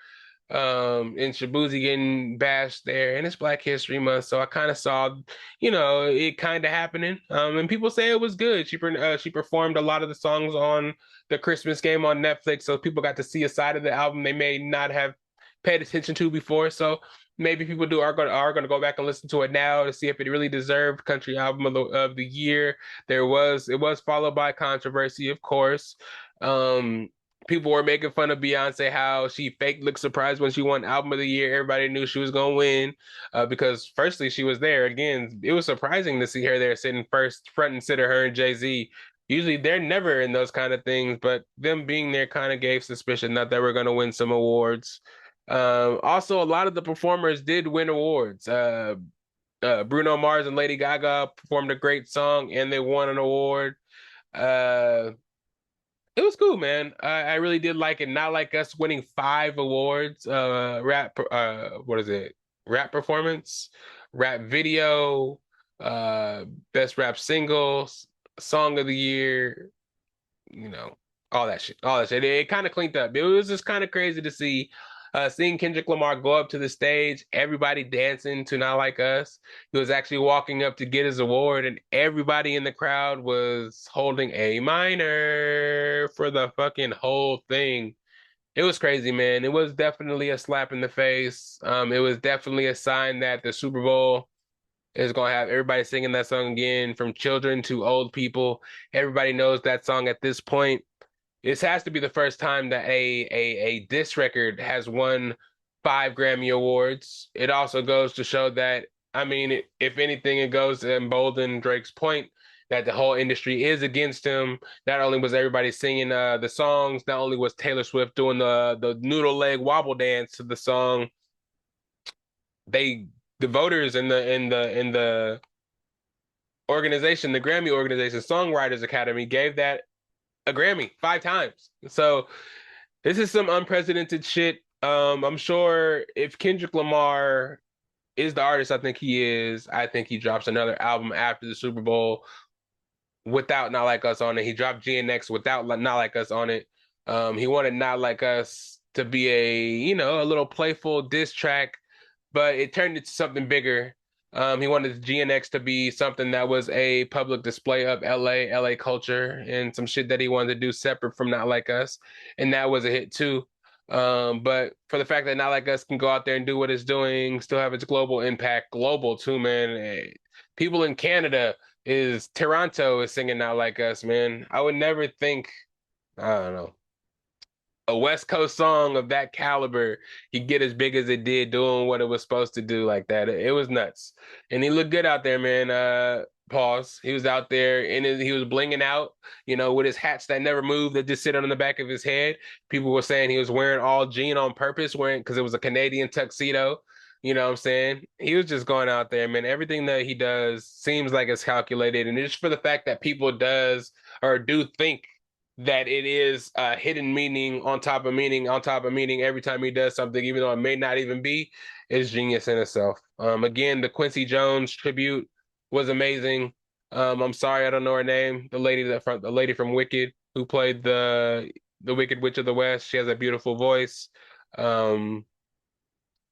and Shabuzi getting bashed there, and it's Black History Month, so I kind of saw, it kind of happening. And people say it was good. She performed a lot of the songs on the Christmas Game on Netflix, so people got to see a side of the album they may not have paid attention to before. So maybe people are going to go back and listen to it now to see if it really deserved Country Album of the Year. It was followed by controversy, of course. People were making fun of Beyonce, how she fake looked surprised when she won Album of the Year. Everybody knew she was going to win because, firstly, she was there. Again, it was surprising to see her there sitting front and center, her and Jay-Z. Usually they're never in those kind of things, but them being there kind of gave suspicion that they were going to win some awards. Also, a lot of the performers did win awards. Bruno Mars and Lady Gaga performed a great song, and they won an award. Uh, it was cool, man. I really did like it. Not like us winning 5 awards. What is it? Rap performance, rap video, uh, best rap singles, song of the year, you know, all that shit, all that shit. It kind of cleaned up. It was just kind of crazy to see, seeing Kendrick Lamar go up to the stage, everybody dancing to Not Like Us. He was actually walking up to get his award, and everybody in the crowd was holding A minor for the fucking whole thing. It was crazy, man. It was definitely a slap in the face. It was definitely a sign that the Super Bowl is gonna have everybody singing that song again, from children to old people. Everybody knows that song at this point. This has to be the first time that a diss record has won 5 Grammy Awards. It also goes to show that, I mean, if anything, it goes to embolden Drake's point that the whole industry is against him. Not only was everybody singing the songs, not only was Taylor Swift doing the noodle leg wobble dance to the song, they the voters in the organization, the Grammy organization, Songwriters Academy, gave that a Grammy 5 times. So this is some unprecedented shit. I'm sure if Kendrick Lamar is the artist I think he is, I think he drops another album after the Super Bowl without Not Like Us on it. He dropped GNX without Not Like Us on it. He wanted Not Like Us to be a little playful diss track, but it turned into something bigger. He wanted GNX to be something that was a public display of LA culture, and some shit that he wanted to do separate from Not Like Us. And that was a hit too. But for the fact that Not Like Us can go out there and do what it's doing, still have its global impact, global too, man. People in Canada Toronto is singing Not Like Us, man. I would never think, I don't know, a West Coast song of that caliber could get as big as it did doing what it was supposed to do like that. It was nuts. And he looked good out there, man. Pause. He was out there and he was blinging out, with his hats that never moved that just sit on the back of his head. People were saying he was wearing all jean on purpose, wearing because it was a Canadian tuxedo. You know what I'm saying? He was just going out there, man. Everything that he does seems like it's calculated. And it's for the fact that people does or do think that it is a hidden meaning on top of meaning on top of meaning every time he does something, even though it may not even be, is genius in itself. Again, the Quincy Jones tribute was amazing. I'm sorry I don't know her name. The lady from Wicked who played the Wicked Witch of the West. She has a beautiful voice. Um,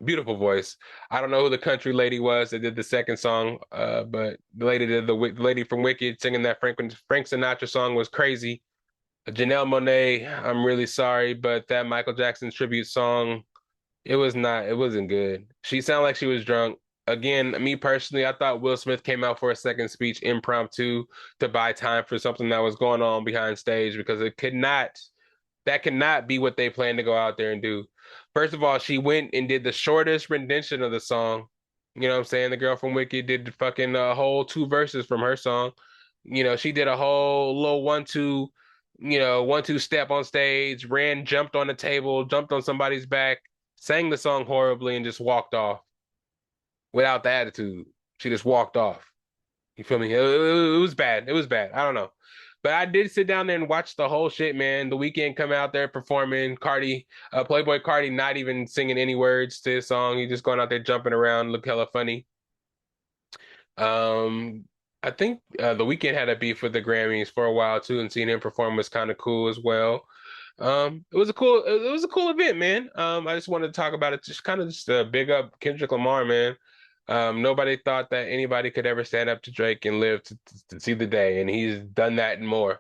Beautiful voice. I don't know who the country lady was that did the second song, but the lady from Wicked singing that Frank Sinatra song was crazy. Janelle Monáe, I'm really sorry, but that Michael Jackson tribute song, it wasn't good. She sounded like she was drunk. Again, me personally, I thought Will Smith came out for a second speech impromptu to buy time for something that was going on behind stage, because that cannot be what they plan to go out there and do. First of all, she went and did the shortest rendition of the song. You know what I'm saying? The girl from Wicked did the fucking whole 2 verses from her song. She did a whole little 1-2, 1-2 step on stage, jumped on the table, jumped on somebody's back, sang the song horribly, and just walked off without the attitude. She just walked off. You feel me? It was bad. It was bad. I don't know. But I did sit down there and watch the whole shit, man. The Weekend come out there performing. Playboy Cardi, not even singing any words to his song. He just going out there jumping around, look hella funny. Um, I think the Weekend had a beef with the Grammys for a while too, and seeing him perform was kind of cool as well. It was a cool event, man. I just wanted to talk about it, just big up Kendrick Lamar, man. Nobody thought that anybody could ever stand up to Drake and live to see the day, and he's done that and more.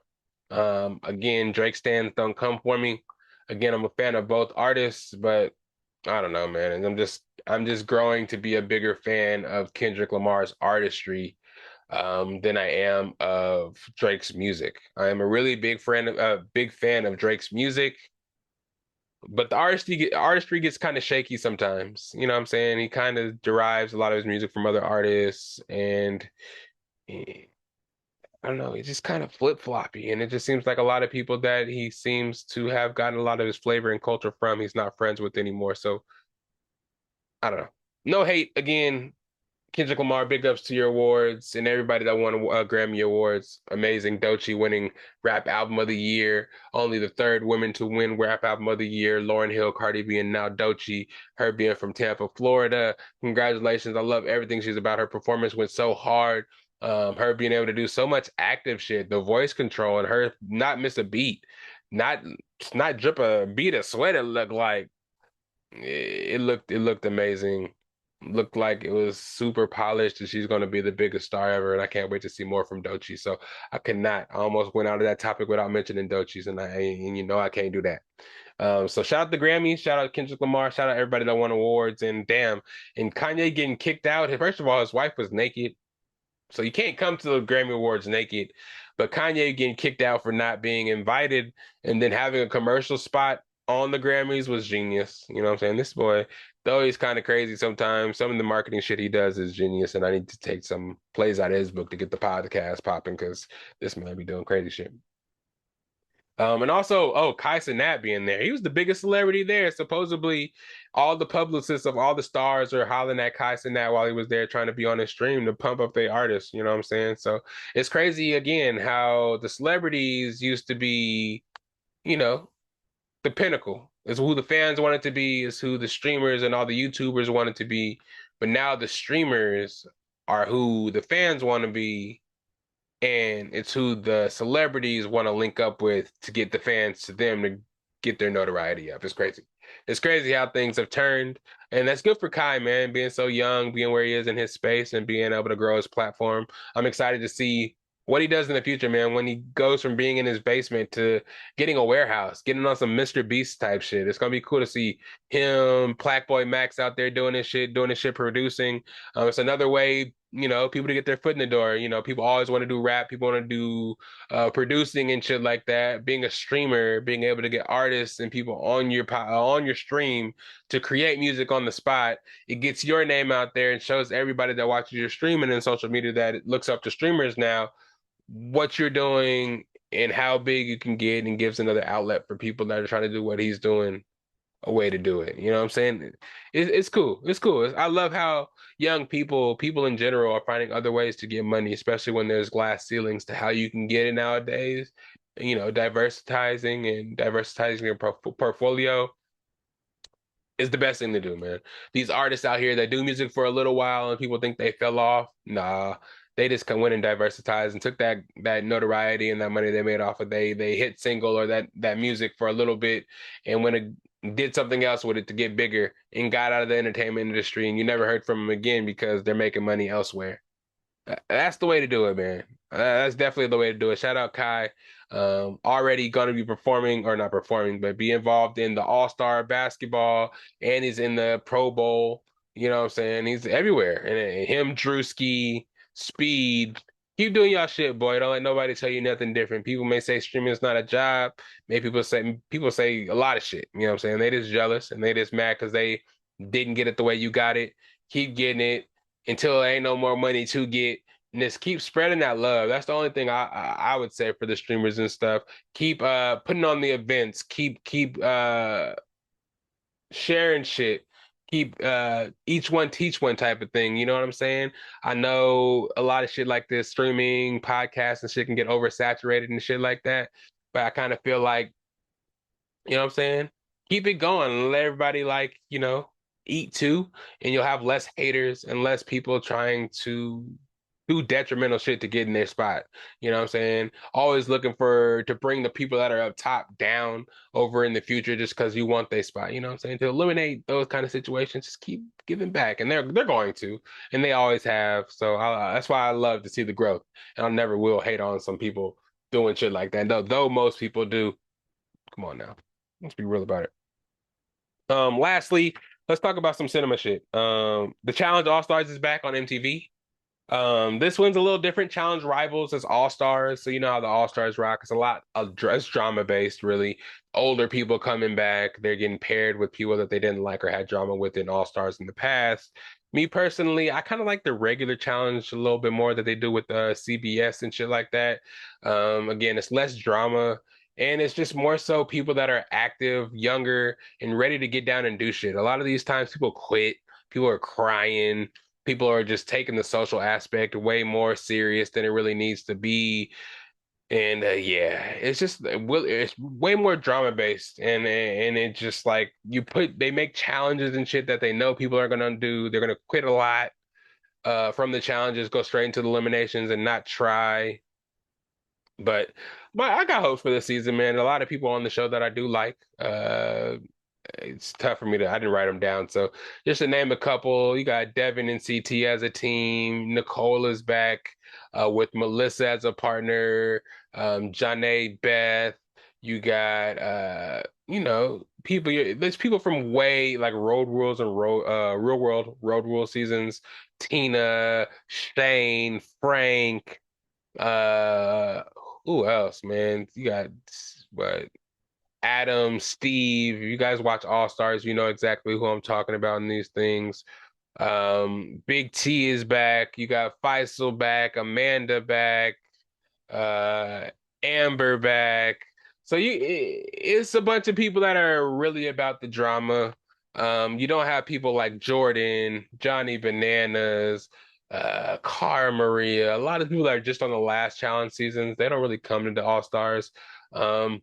Again, Drake stands don't come for me. Again, I'm a fan of both artists, but I don't know, man. And I'm just growing to be a bigger fan of Kendrick Lamar's artistry than I am of Drake's music. I am a really big fan of Drake's music, but the artistry gets kind of shaky sometimes. You know what I'm saying? He kind of derives a lot of his music from other artists, and I don't know, it's just kind of flip-floppy, and it just seems like a lot of people that he seems to have gotten a lot of his flavor and culture from, he's not friends with anymore. So I don't know. No hate again. Kendrick Lamar, big ups to your awards and everybody that won Grammy Awards. Amazing. Doechii winning Rap Album of the Year. Only the third woman to win Rap Album of the Year. Lauryn Hill, Cardi B, and now Doechii, her being from Tampa, Florida. Congratulations. I love everything she's about. Her performance went so hard. Her being able to do so much active shit, the voice control, and her not miss a beat, not not drip a beat of sweat. It looked like it looked amazing. Looked like it was super polished, and she's going to be the biggest star ever. And I can't wait to see more from Doechii. So I could not. I almost went out of that topic without mentioning Doechii's, and you know I can't do that. So shout out the Grammys, shout out Kendrick Lamar, shout out everybody that won awards, and damn, and Kanye getting kicked out. First of all, his wife was naked, so you can't come to the Grammy Awards naked. But Kanye getting kicked out for not being invited and then having a commercial spot on the Grammys was genius. You know what I'm saying? This boy, though he's kind of crazy sometimes, some of the marketing shit he does is genius. And I need to take some plays out of his book to get the podcast popping because this man be doing crazy shit. And also, oh, Kai Cenat being there. He was the biggest celebrity there. Supposedly, all the publicists of all the stars are hollering at Kai Cenat while he was there trying to be on his stream to pump up their artists. You know what I'm saying? So it's crazy again how the celebrities used to be, you know, the pinnacle. It's who the fans wanted to be, is who the streamers and all the YouTubers wanted to be. But now the streamers are who the fans want to be, and it's who the celebrities want to link up with to get the fans to them to get their notoriety up. It's crazy. It's crazy how things have turned, and that's good for Kai, man, being so young, being where he is in his space, and being able to grow his platform. I'm excited to see what he does in the future, man, when he goes from being in his basement to getting a warehouse, getting on some Mr. Beast type shit. It's gonna be cool to see him, Blackboy Max out there doing this shit, producing. It's another way, you know, people to get their foot in the door. You know, people always want to do rap, people want to do producing and shit like that. Being a streamer, being able to get artists and people on your stream to create music on the spot, it gets your name out there and shows everybody that watches your stream and in social media that it looks up to streamers now what you're doing and how big you can get, and gives another outlet for people that are trying to do what he's doing, a way to do it. You know what I'm saying? It's cool. It's cool. I love how young people in general are finding other ways to get money, especially when there's glass ceilings to how you can get it nowadays. You know, diversitizing your portfolio is the best thing to do, man. These artists out here that do music for a little while and people think they fell off. Nah, they just went and diversitized and took that notoriety and that money they made off of they hit single or that music for a little bit, and when it did something else with it to get bigger and got out of the entertainment industry, and you never heard from them again because they're making money elsewhere. That's the way to do it, man. That's definitely the way to do it. Shout out Kai. Already going to be performing, or not performing, but be involved in the All-Star basketball, and he's in the Pro Bowl. You know what I'm saying? He's everywhere. And him, Drewski, Speed, keep doing y'all shit, boy. Don't let nobody tell you nothing different. People may say streaming is not a job. Maybe people say a lot of shit. You know what I'm saying? They just jealous and they just mad because they didn't get it the way you got it. Keep getting it until there ain't no more money to get. And just keep spreading that love. That's the only thing I would say for the streamers and stuff. Keep putting on the events. Keep sharing shit. Keep each one teach one type of thing. You know what I'm saying? I know a lot of shit like this, streaming, podcasts and shit can get oversaturated and shit like that. But I kind of feel like, you know what I'm saying? Keep it going and let everybody like, you know, eat too, and you'll have less haters and less people trying to do detrimental shit to get in their spot. You know what I'm saying? Always looking to bring the people that are up top down over in the future just because you want their spot. You know what I'm saying? To eliminate those kind of situations, just keep giving back, and they're going to, and they always have. So that's why I love to see the growth, and I never will hate on some people doing shit like that. Though most people do. Come on now, let's be real about it. Lastly, let's talk about some cinema shit. The Challenge All Stars is back on MTV. This one's a little different. Challenge Rivals is All Stars, so you know how the All Stars rock. It's a lot of it's drama based, really. Older people coming back, they're getting paired with people that they didn't like or had drama with in All Stars in the past. Me personally, I kind of like the regular challenge a little bit more that they do with CBS and shit like that. Again, it's less drama. And it's just more so people that are active, younger, and ready to get down and do shit. A lot of these times people quit, people are crying, People are just taking the social aspect way more serious than it really needs to be. And yeah, it's way more drama based, and it just like they make challenges and shit that they know people are gonna do. They're gonna quit a lot from the challenges, go straight into the eliminations and not try. But I got hopes for this season, man. A lot of people on the show that I do like. It's tough for me I didn't write them down. So just to name a couple, you got Devin and CT as a team. Nicole is back with Melissa as a partner. Janae, Beth. You got there's people from way like Road Rules and Real World Road Rule seasons. Tina, Shane, Frank, uh who else, man? You got what Adam, Steve. You guys watch All Stars, you know exactly who I'm talking about in these things. Big T is back. You got Faisal back, Amanda back, uh, Amber back. So it's a bunch of people that are really about the drama. You don't have people like Jordan, Johnny Bananas, Cara Maria. A lot of people that are just on the last challenge seasons. They don't really come into All Stars. Um,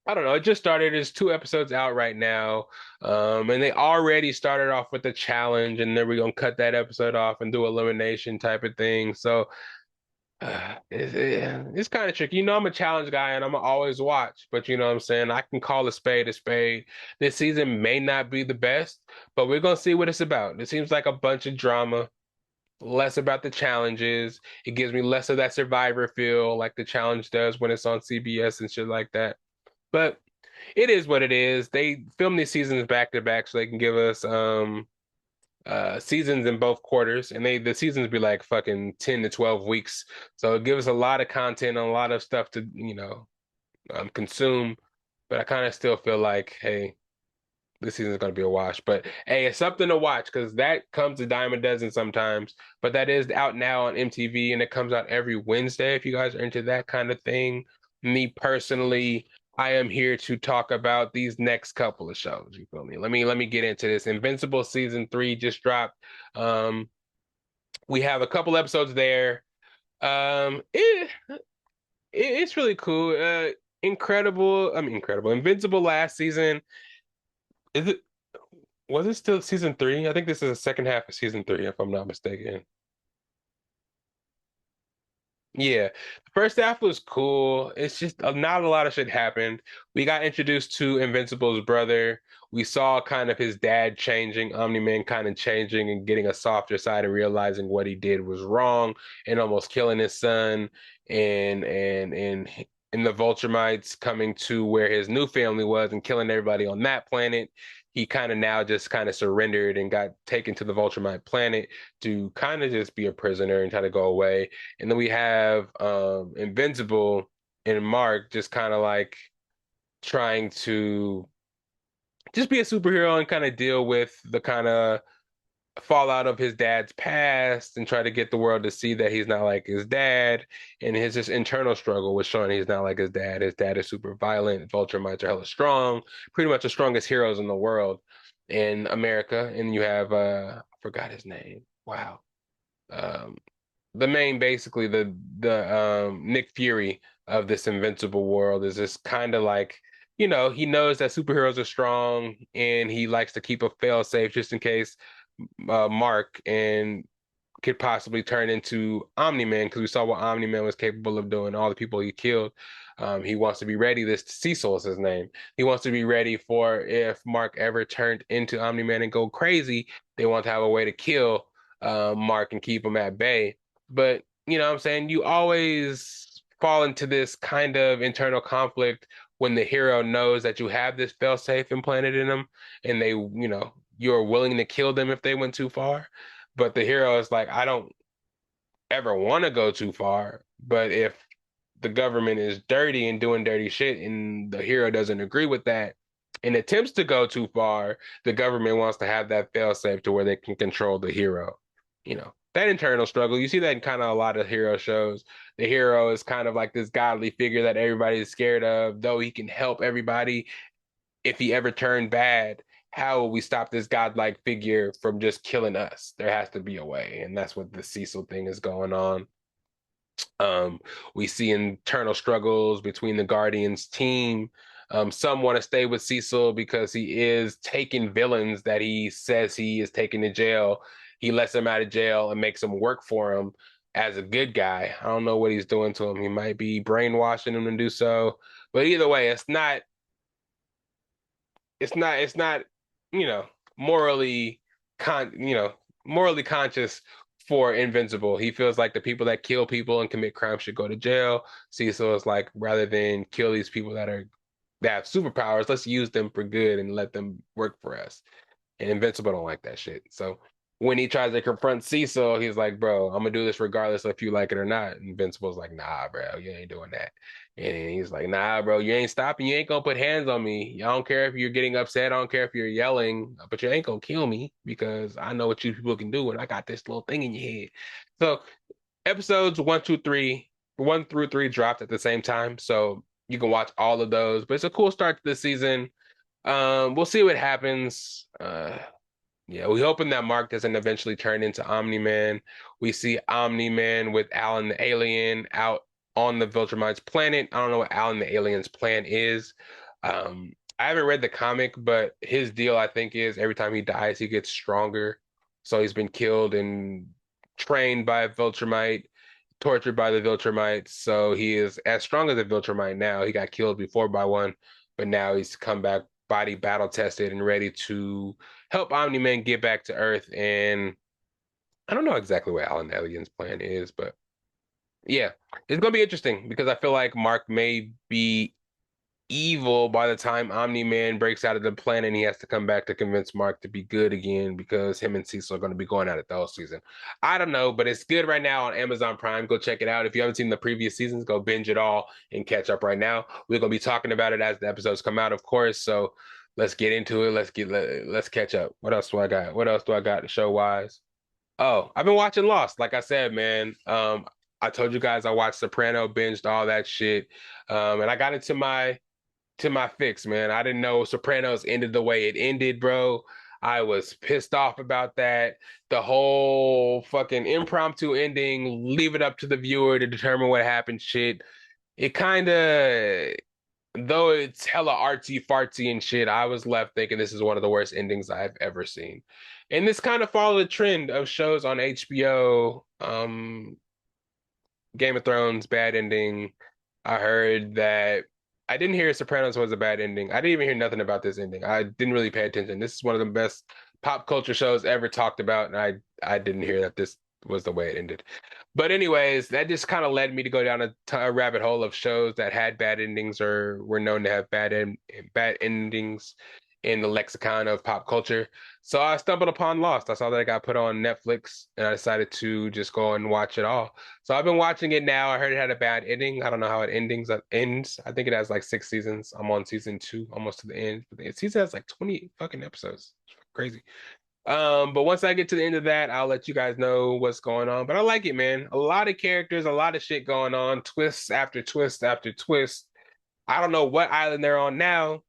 I don't know. It just started. There's 2 episodes out right now. And they already started off with the challenge, and then we're gonna cut that episode off and do elimination type of thing. So it's kind of tricky. You know, I'm a challenge guy and I'm gonna always watch, but you know what I'm saying? I can call a spade a spade. This season may not be the best, but we're gonna see what it's about. It seems like a bunch of drama, less about the challenges. It gives me less of that Survivor feel like the challenge does when it's on CBS and shit like that. But it is what it is. They film these seasons back to back so they can give us seasons in both quarters, and the seasons be like fucking 10 to 12 weeks. So it gives us a lot of content and a lot of stuff to, consume. But I kind of still feel like, hey, this season is going to be a wash. But hey, it's something to watch because that comes a dime a dozen sometimes. But that is out now on MTV, and it comes out every Wednesday if you guys are into that kind of thing. Me personally, I am here to talk about these next couple of shows. You feel me? Let me get into this. Invincible season 3 just dropped. Um, we have a couple episodes there. It's really cool. Incredible. I mean, incredible. Invincible last season. Is it? Was it still season 3? I think this is the second half of season 3, if I'm not mistaken. Yeah, the first half was cool. It's just not a lot of shit happened. We got introduced to Invincible's brother. We saw kind of his dad changing, Omni-Man kind of changing and getting a softer side and realizing what he did was wrong and almost killing his son and the Vulture coming to where his new family was and killing everybody on that planet. He kind of now just kind of surrendered and got taken to the Vulture planet to kind of just be a prisoner and try to go away. And then we have Invincible and Mark just kind of like trying to just be a superhero and kind of deal with the kind of fallout of his dad's past and try to get the world to see that he's not like his dad, and his just internal struggle with showing he's not like his dad. His dad is super violent. Vulture are hella strong, pretty much the strongest heroes in the world in America. And you have I forgot his name. Wow. Um the main basically the Nick Fury of this Invincible world is just kind of like, he knows that superheroes are strong and he likes to keep a fail safe just in case Mark and could possibly turn into Omni-Man because we saw what Omni-Man was capable of doing, all the people he killed. He wants to be ready. This Cecil is his name. He wants to be ready for if Mark ever turned into Omni-Man and go crazy, they want to have a way to kill Mark and keep him at bay. But you know what I'm saying? You always fall into this kind of internal conflict when the hero knows that you have this failsafe implanted in them and you're willing to kill them if they went too far. But the hero is like, I don't ever want to go too far. But if the government is dirty and doing dirty shit and the hero doesn't agree with that and attempts to go too far, the government wants to have that failsafe to where they can control the hero. That internal struggle, you see that in kind of a lot of hero shows. The hero is kind of like this godly figure that everybody is scared of, though he can help everybody if he ever turned bad. how will we stop this godlike figure from just killing us? There has to be a way, and that's what the Cecil thing is going on. Um, we see internal struggles between the Guardians team. Some want to stay with Cecil because he is taking villains that he says he is taking to jail. He lets them out of jail and makes them work for him as a good guy. I don't know what he's doing to him. He might be brainwashing them to do so. But either way, it's not, you know, morally morally conscious for Invincible. He feels like the people that kill people and commit crimes should go to jail. Cecil is like, rather than kill these people that have superpowers, let's use them for good and let them work for us. And Invincible don't like that shit. So when he tries to confront Cecil, he's like, bro, I'm gonna do this regardless if you like it or not. And Invincible's like, nah, bro, you ain't doing that. And he's like, nah, bro, you ain't stopping. You ain't gonna put hands on me. I don't care if you're getting upset. I don't care if you're yelling, but you ain't gonna kill me because I know what you people can do and I got this little thing in your head. So episodes 1 through 3 dropped at the same time. So you can watch all of those. But it's a cool start to the season. We'll see what happens. Yeah, we hoping that Mark doesn't eventually turn into Omni-Man. We see Omni-Man with Alan the alien out on the Viltrumites planet. I don't know what Alan the alien's plan is. I haven't read the comic, but his deal, I think, is every time he dies, he gets stronger. So he's been killed and trained by a Viltrumite, tortured by the Viltrumites. So he is as strong as a Viltrumite now. He got killed before by one, but now he's come back body battle tested and ready to help Omni-Man get back to Earth. And I don't know exactly what Alan Elliott's plan is, but yeah, it's gonna be interesting because I feel like Mark may be evil by the time Omni-Man breaks out of the planet and he has to come back to convince Mark to be good again because him and Cecil are going to be going at it the whole season. I don't know, but it's good right now on Amazon Prime. Go check it out. If you haven't seen the previous seasons, go binge it all and catch up right now. We're going to be talking about it as the episodes come out, of course. So let's get into it. Let's catch up. What else do I got? What else do I got show wise? Oh, I've been watching Lost. Like I said, man. I told you guys I watched Soprano, binged all that shit. And I got into my fix, man. I didn't know Sopranos ended the way it ended, bro. I was pissed off about that. The whole fucking impromptu ending, leave it up to the viewer to determine what happened shit. It kind of, though it's hella artsy fartsy and shit, I was left thinking this is one of the worst endings I've ever seen. And this kind of followed the trend of shows on HBO. Game of Thrones, bad ending. I heard that I didn't hear Sopranos was a bad ending. I didn't even hear nothing about this ending. I didn't really pay attention. This is one of the best pop culture shows ever talked about, and I didn't hear that this was the way it ended. But anyways, that just kind of led me to go down a rabbit hole of shows that had bad endings or were known to have bad endings in the lexicon of pop culture. So I stumbled upon Lost. I saw that it got put on Netflix, and I decided to just go and watch it all. So I've been watching it now. I heard it had a bad ending. I don't know how it ends. I think it has like 6 seasons. I'm on season 2, almost to the end. But the season has like 20 fucking episodes. It's crazy. But once I get to the end of that, I'll let you guys know what's going on. But I like it, man. A lot of characters, a lot of shit going on, twists after twist after twist. I don't know what island they're on now.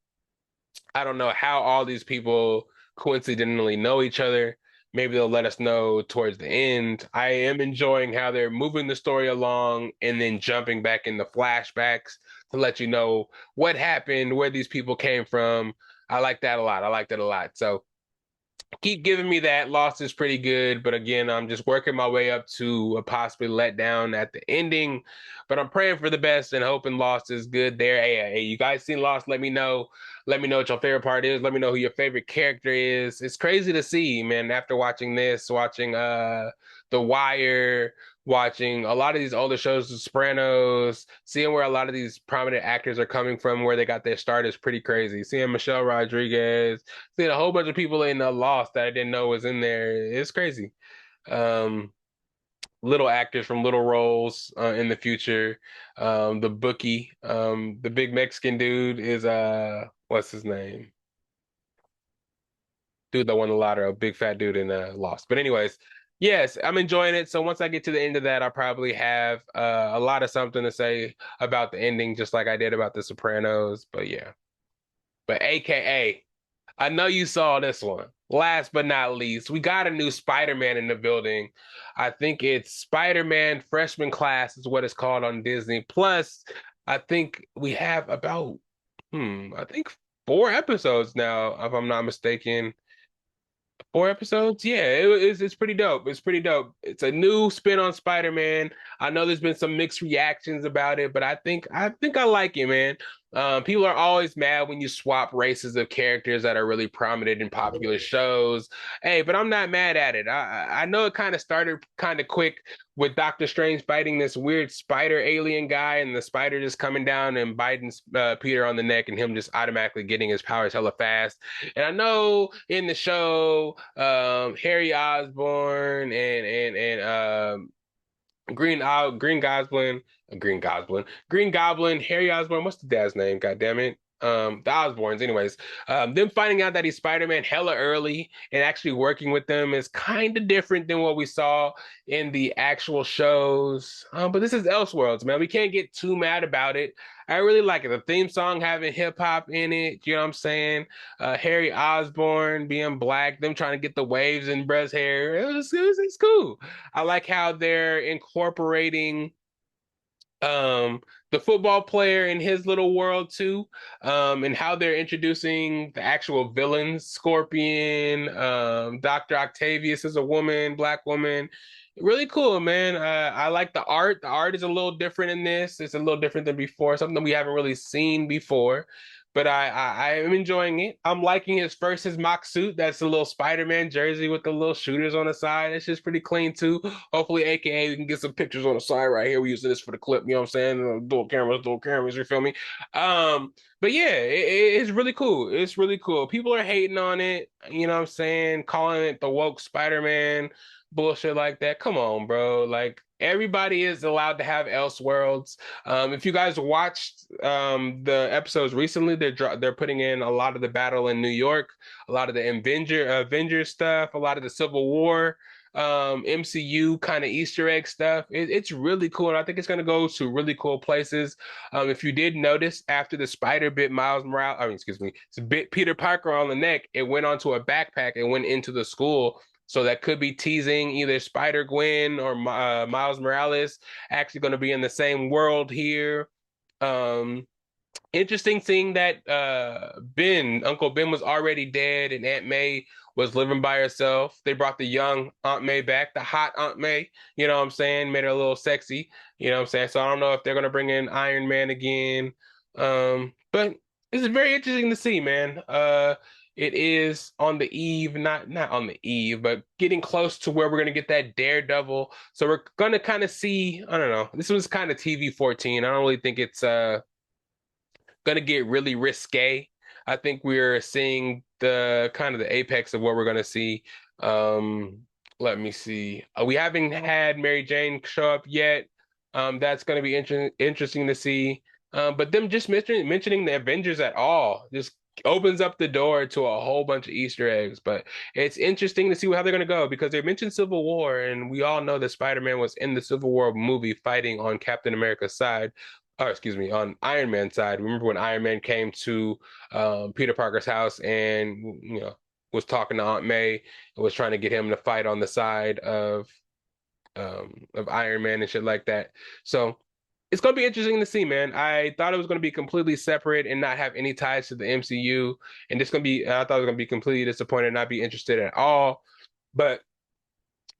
I don't know how all these people coincidentally know each other. Maybe they'll let us know towards the end. I am enjoying how they're moving the story along and then jumping back in the flashbacks to let you know what happened, where these people came from. I like that a lot. I like that a lot. So keep giving me that. Lost is pretty good, but again, I'm just working my way up to a possibly let down at the ending. But I'm praying for the best and hoping Lost is good there. Hey, you guys seen Lost? Let me know. Let me know what your favorite part is. Let me know who your favorite character is. It's crazy to see, man, after watching this, watching The Wire, watching a lot of these older shows, The Sopranos, seeing where a lot of these prominent actors are coming from, where they got their start is pretty crazy. Seeing Michelle Rodriguez, seeing a whole bunch of people in Lost that I didn't know was in there. It's crazy. Um, Little actors from little roles in the future. The bookie, the big Mexican dude is what's his name? Dude that won the lottery, a big fat dude in Lost. But anyways, yes, I'm enjoying it. So once I get to the end of that, I'll probably have a lot of something to say about the ending, just like I did about The Sopranos. But yeah. But AKA, I know you saw this one. Last but not least, we got a new Spider-Man in the building. I think it's Spider-Man Freshman Class is what it's called on Disney. Plus, I think we have about, I think 4 episodes now, if I'm not mistaken. 4 episodes? Yeah, it's pretty dope. It's pretty dope. It's a new spin on Spider-Man. I know there's been some mixed reactions about it, but I think I like it, man. People are always mad when you swap races of characters that are really prominent in popular shows. Hey, but I'm not mad at it. I know it kind of started kind of quick with Doctor Strange fighting this weird spider alien guy, and the spider just coming down and biting Peter on the neck, and him just automatically getting his powers hella fast. And I know in the show, Harry Osborn and Green Goblin, Harry Osborn. What's the dad's name? God damn it. The Osborns, anyways. Them finding out that he's Spider-Man hella early and actually working with them is kind of different than what we saw in the actual shows. But this is Elseworlds, man. We can't get too mad about it. I really like it. The theme song having hip hop in it, you know what I'm saying? Harry Osborn being black, them trying to get the waves in Brez's hair. It's cool. I like how they're incorporating um the football player in his little world too, and how they're introducing the actual villains. Scorpion, Dr. Octavius is a woman, black woman. Really cool, man. I like the art. The art is a little different in this. It's a little different than before, something we haven't really seen before. But I am enjoying it. I'm liking his mock suit. That's a little Spider-Man jersey with the little shooters on the side. It's just pretty clean too. Hopefully, AKA we can get some pictures on the side right here. We're using this for the clip. You know what I'm saying? Dual cameras. You feel me? But yeah, it's really cool. It's really cool. People are hating on it. You know what I'm saying? Calling it the woke Spider-Man bullshit like that. Come on, bro. Like everybody is allowed to have Elseworlds. If you guys watched the episodes recently, they're putting in a lot of the battle in New York, a lot of the Avenger stuff, a lot of the Civil War MCU kind of Easter egg stuff. It's really cool, and I think it's gonna go to really cool places. If you did notice, after the spider bit Miles Morales, I mean, excuse me, it's bit Peter Parker on the neck, it went onto a backpack and went into the school. So that could be teasing either Spider Gwen or Miles Morales actually going to be in the same world here. Um, Interesting seeing that Uncle Ben was already dead and Aunt May was living by herself. They brought the young Aunt May back, the hot Aunt May, you know what I'm saying? Made her a little sexy, you know what I'm saying? So I don't know if they're gonna bring in Iron Man again. But it's very interesting to see, man. It is on the eve, not on the eve, but getting close to where we're gonna get that Daredevil. So we're gonna kind of see, I don't know. This was kind of TV 14. I don't really think it's gonna get really risque. I think we're seeing the kind of the apex of what we're gonna see. Let me see. We haven't had Mary Jane show up yet. That's gonna be interesting to see. But them just mentioning the Avengers at all just opens up the door to a whole bunch of Easter eggs. But it's interesting to see how they're gonna go because they mentioned Civil War, and we all know that Spider-Man was in the Civil War movie fighting on Captain America's side, or excuse me, on Iron Man's side. Remember when Iron Man came to Peter Parker's house and was talking to Aunt May and was trying to get him to fight on the side of Iron Man and shit like that. So it's gonna be interesting to see, man. I thought it was gonna be completely separate and not have any ties to the MCU, and I thought it was gonna be completely disappointed and not be interested at all. But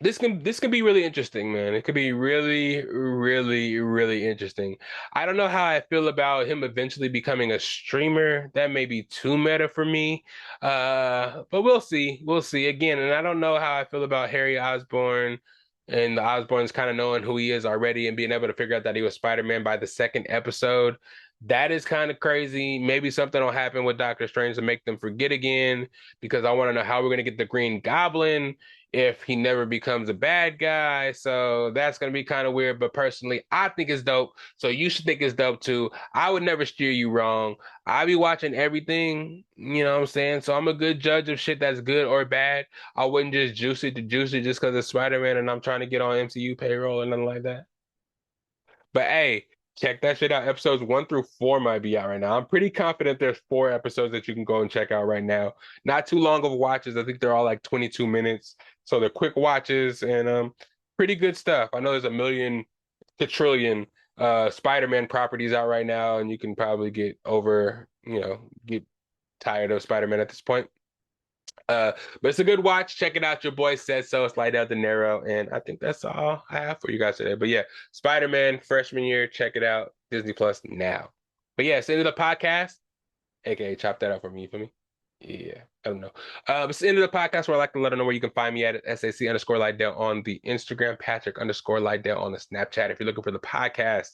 this can be really interesting, man. It could be really, really, really interesting. I don't know how I feel about him eventually becoming a streamer. That may be too meta for me. But we'll see. We'll see. Again, and I don't know how I feel about Harry Osborn and the Osborns kind of knowing who he is already and being able to figure out that he was Spider-Man by the second episode. That is kind of crazy. Maybe something will happen with Doctor Strange to make them forget again, because I want to know how we're going to get the Green Goblin if he never becomes a bad guy. So that's going to be kind of weird. But personally, I think it's dope. So you should think it's dope too. I would never steer you wrong. I be watching everything, you know what I'm saying? So I'm a good judge of shit that's good or bad. I wouldn't just juice it to juice it just because it's Spider-Man and I'm trying to get on MCU payroll and nothing like that. But hey, Check that shit out. Episodes 1 through 4 might be out right now. I'm pretty confident there's 4 episodes that you can go and check out right now. Not too long of watches. I think they're all like 22 minutes. So they're quick watches and pretty good stuff. I know there's a million to trillion Spider-Man properties out right now, and you can probably get tired of Spider-Man at this point. But it's a good watch. Check it out. Your boy says so. It's Lydell Dinero, and I think that's all I have for you guys today. But yeah, Spider-Man freshman year. Check it out. Disney Plus now. But yeah, it's the end of the podcast. AKA chop that out for me. You feel me? Yeah, I don't know. It's the end of the podcast where I like to let them know where you can find me at SAC_Lydell on the Instagram, Patrick_Lydell on the Snapchat. If you're looking for the podcast,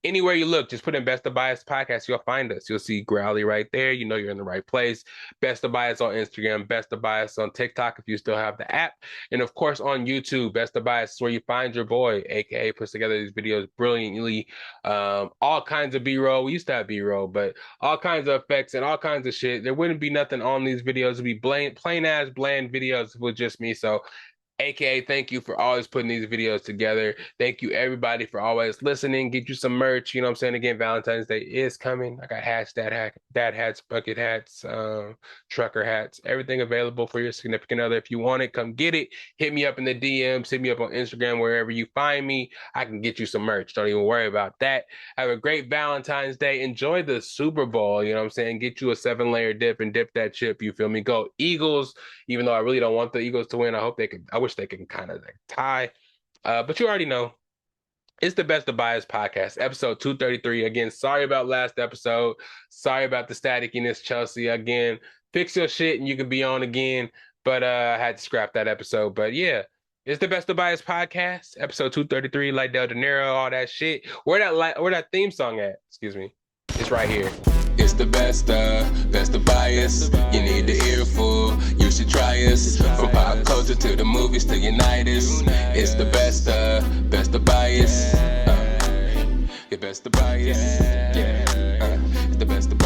anywhere you look, just put in Best of Bias Podcast. You'll find us. You'll see Growly right there. You know you're in the right place. Best of Bias on Instagram, Best of Bias on TikTok if you still have the app. And of course on YouTube, Best of Bias is where you find your boy, aka puts together these videos brilliantly. All kinds of B-roll. We used to have B-roll, but all kinds of effects and all kinds of shit. There wouldn't be nothing on these videos. It'd be plain ass bland videos with just me. So AKA, thank you for always putting these videos together. Thank you, everybody, for always listening. Get you some merch. You know what I'm saying? Again, Valentine's Day is coming. I got hats, dad hats, bucket hats, trucker hats, everything available for your significant other. If you want it, come get it. Hit me up in the DMs. Hit me up on Instagram, wherever you find me. I can get you some merch. Don't even worry about that. Have a great Valentine's Day. Enjoy the Super Bowl. You know what I'm saying? Get you a 7-layer dip and dip that chip. You feel me? Go Eagles. Even though I really don't want the Eagles to win, I wish they can kind of like tie. But you already know, it's the Best of Bias podcast, episode 233. Again, sorry about last episode. Sorry about the staticiness, Chelsea. Again, fix your shit and you can be on again. But I had to scrap that episode. But yeah, it's the Best of Bias podcast, episode 233, Lydell Dinero, all that shit. Where that theme song at? Excuse me. It's right here. It's the best of bias. You need the earful, you should try us. From pop culture to the movies to unite us. It's the best of bias. The best of bias. Yeah, it's the best of bias.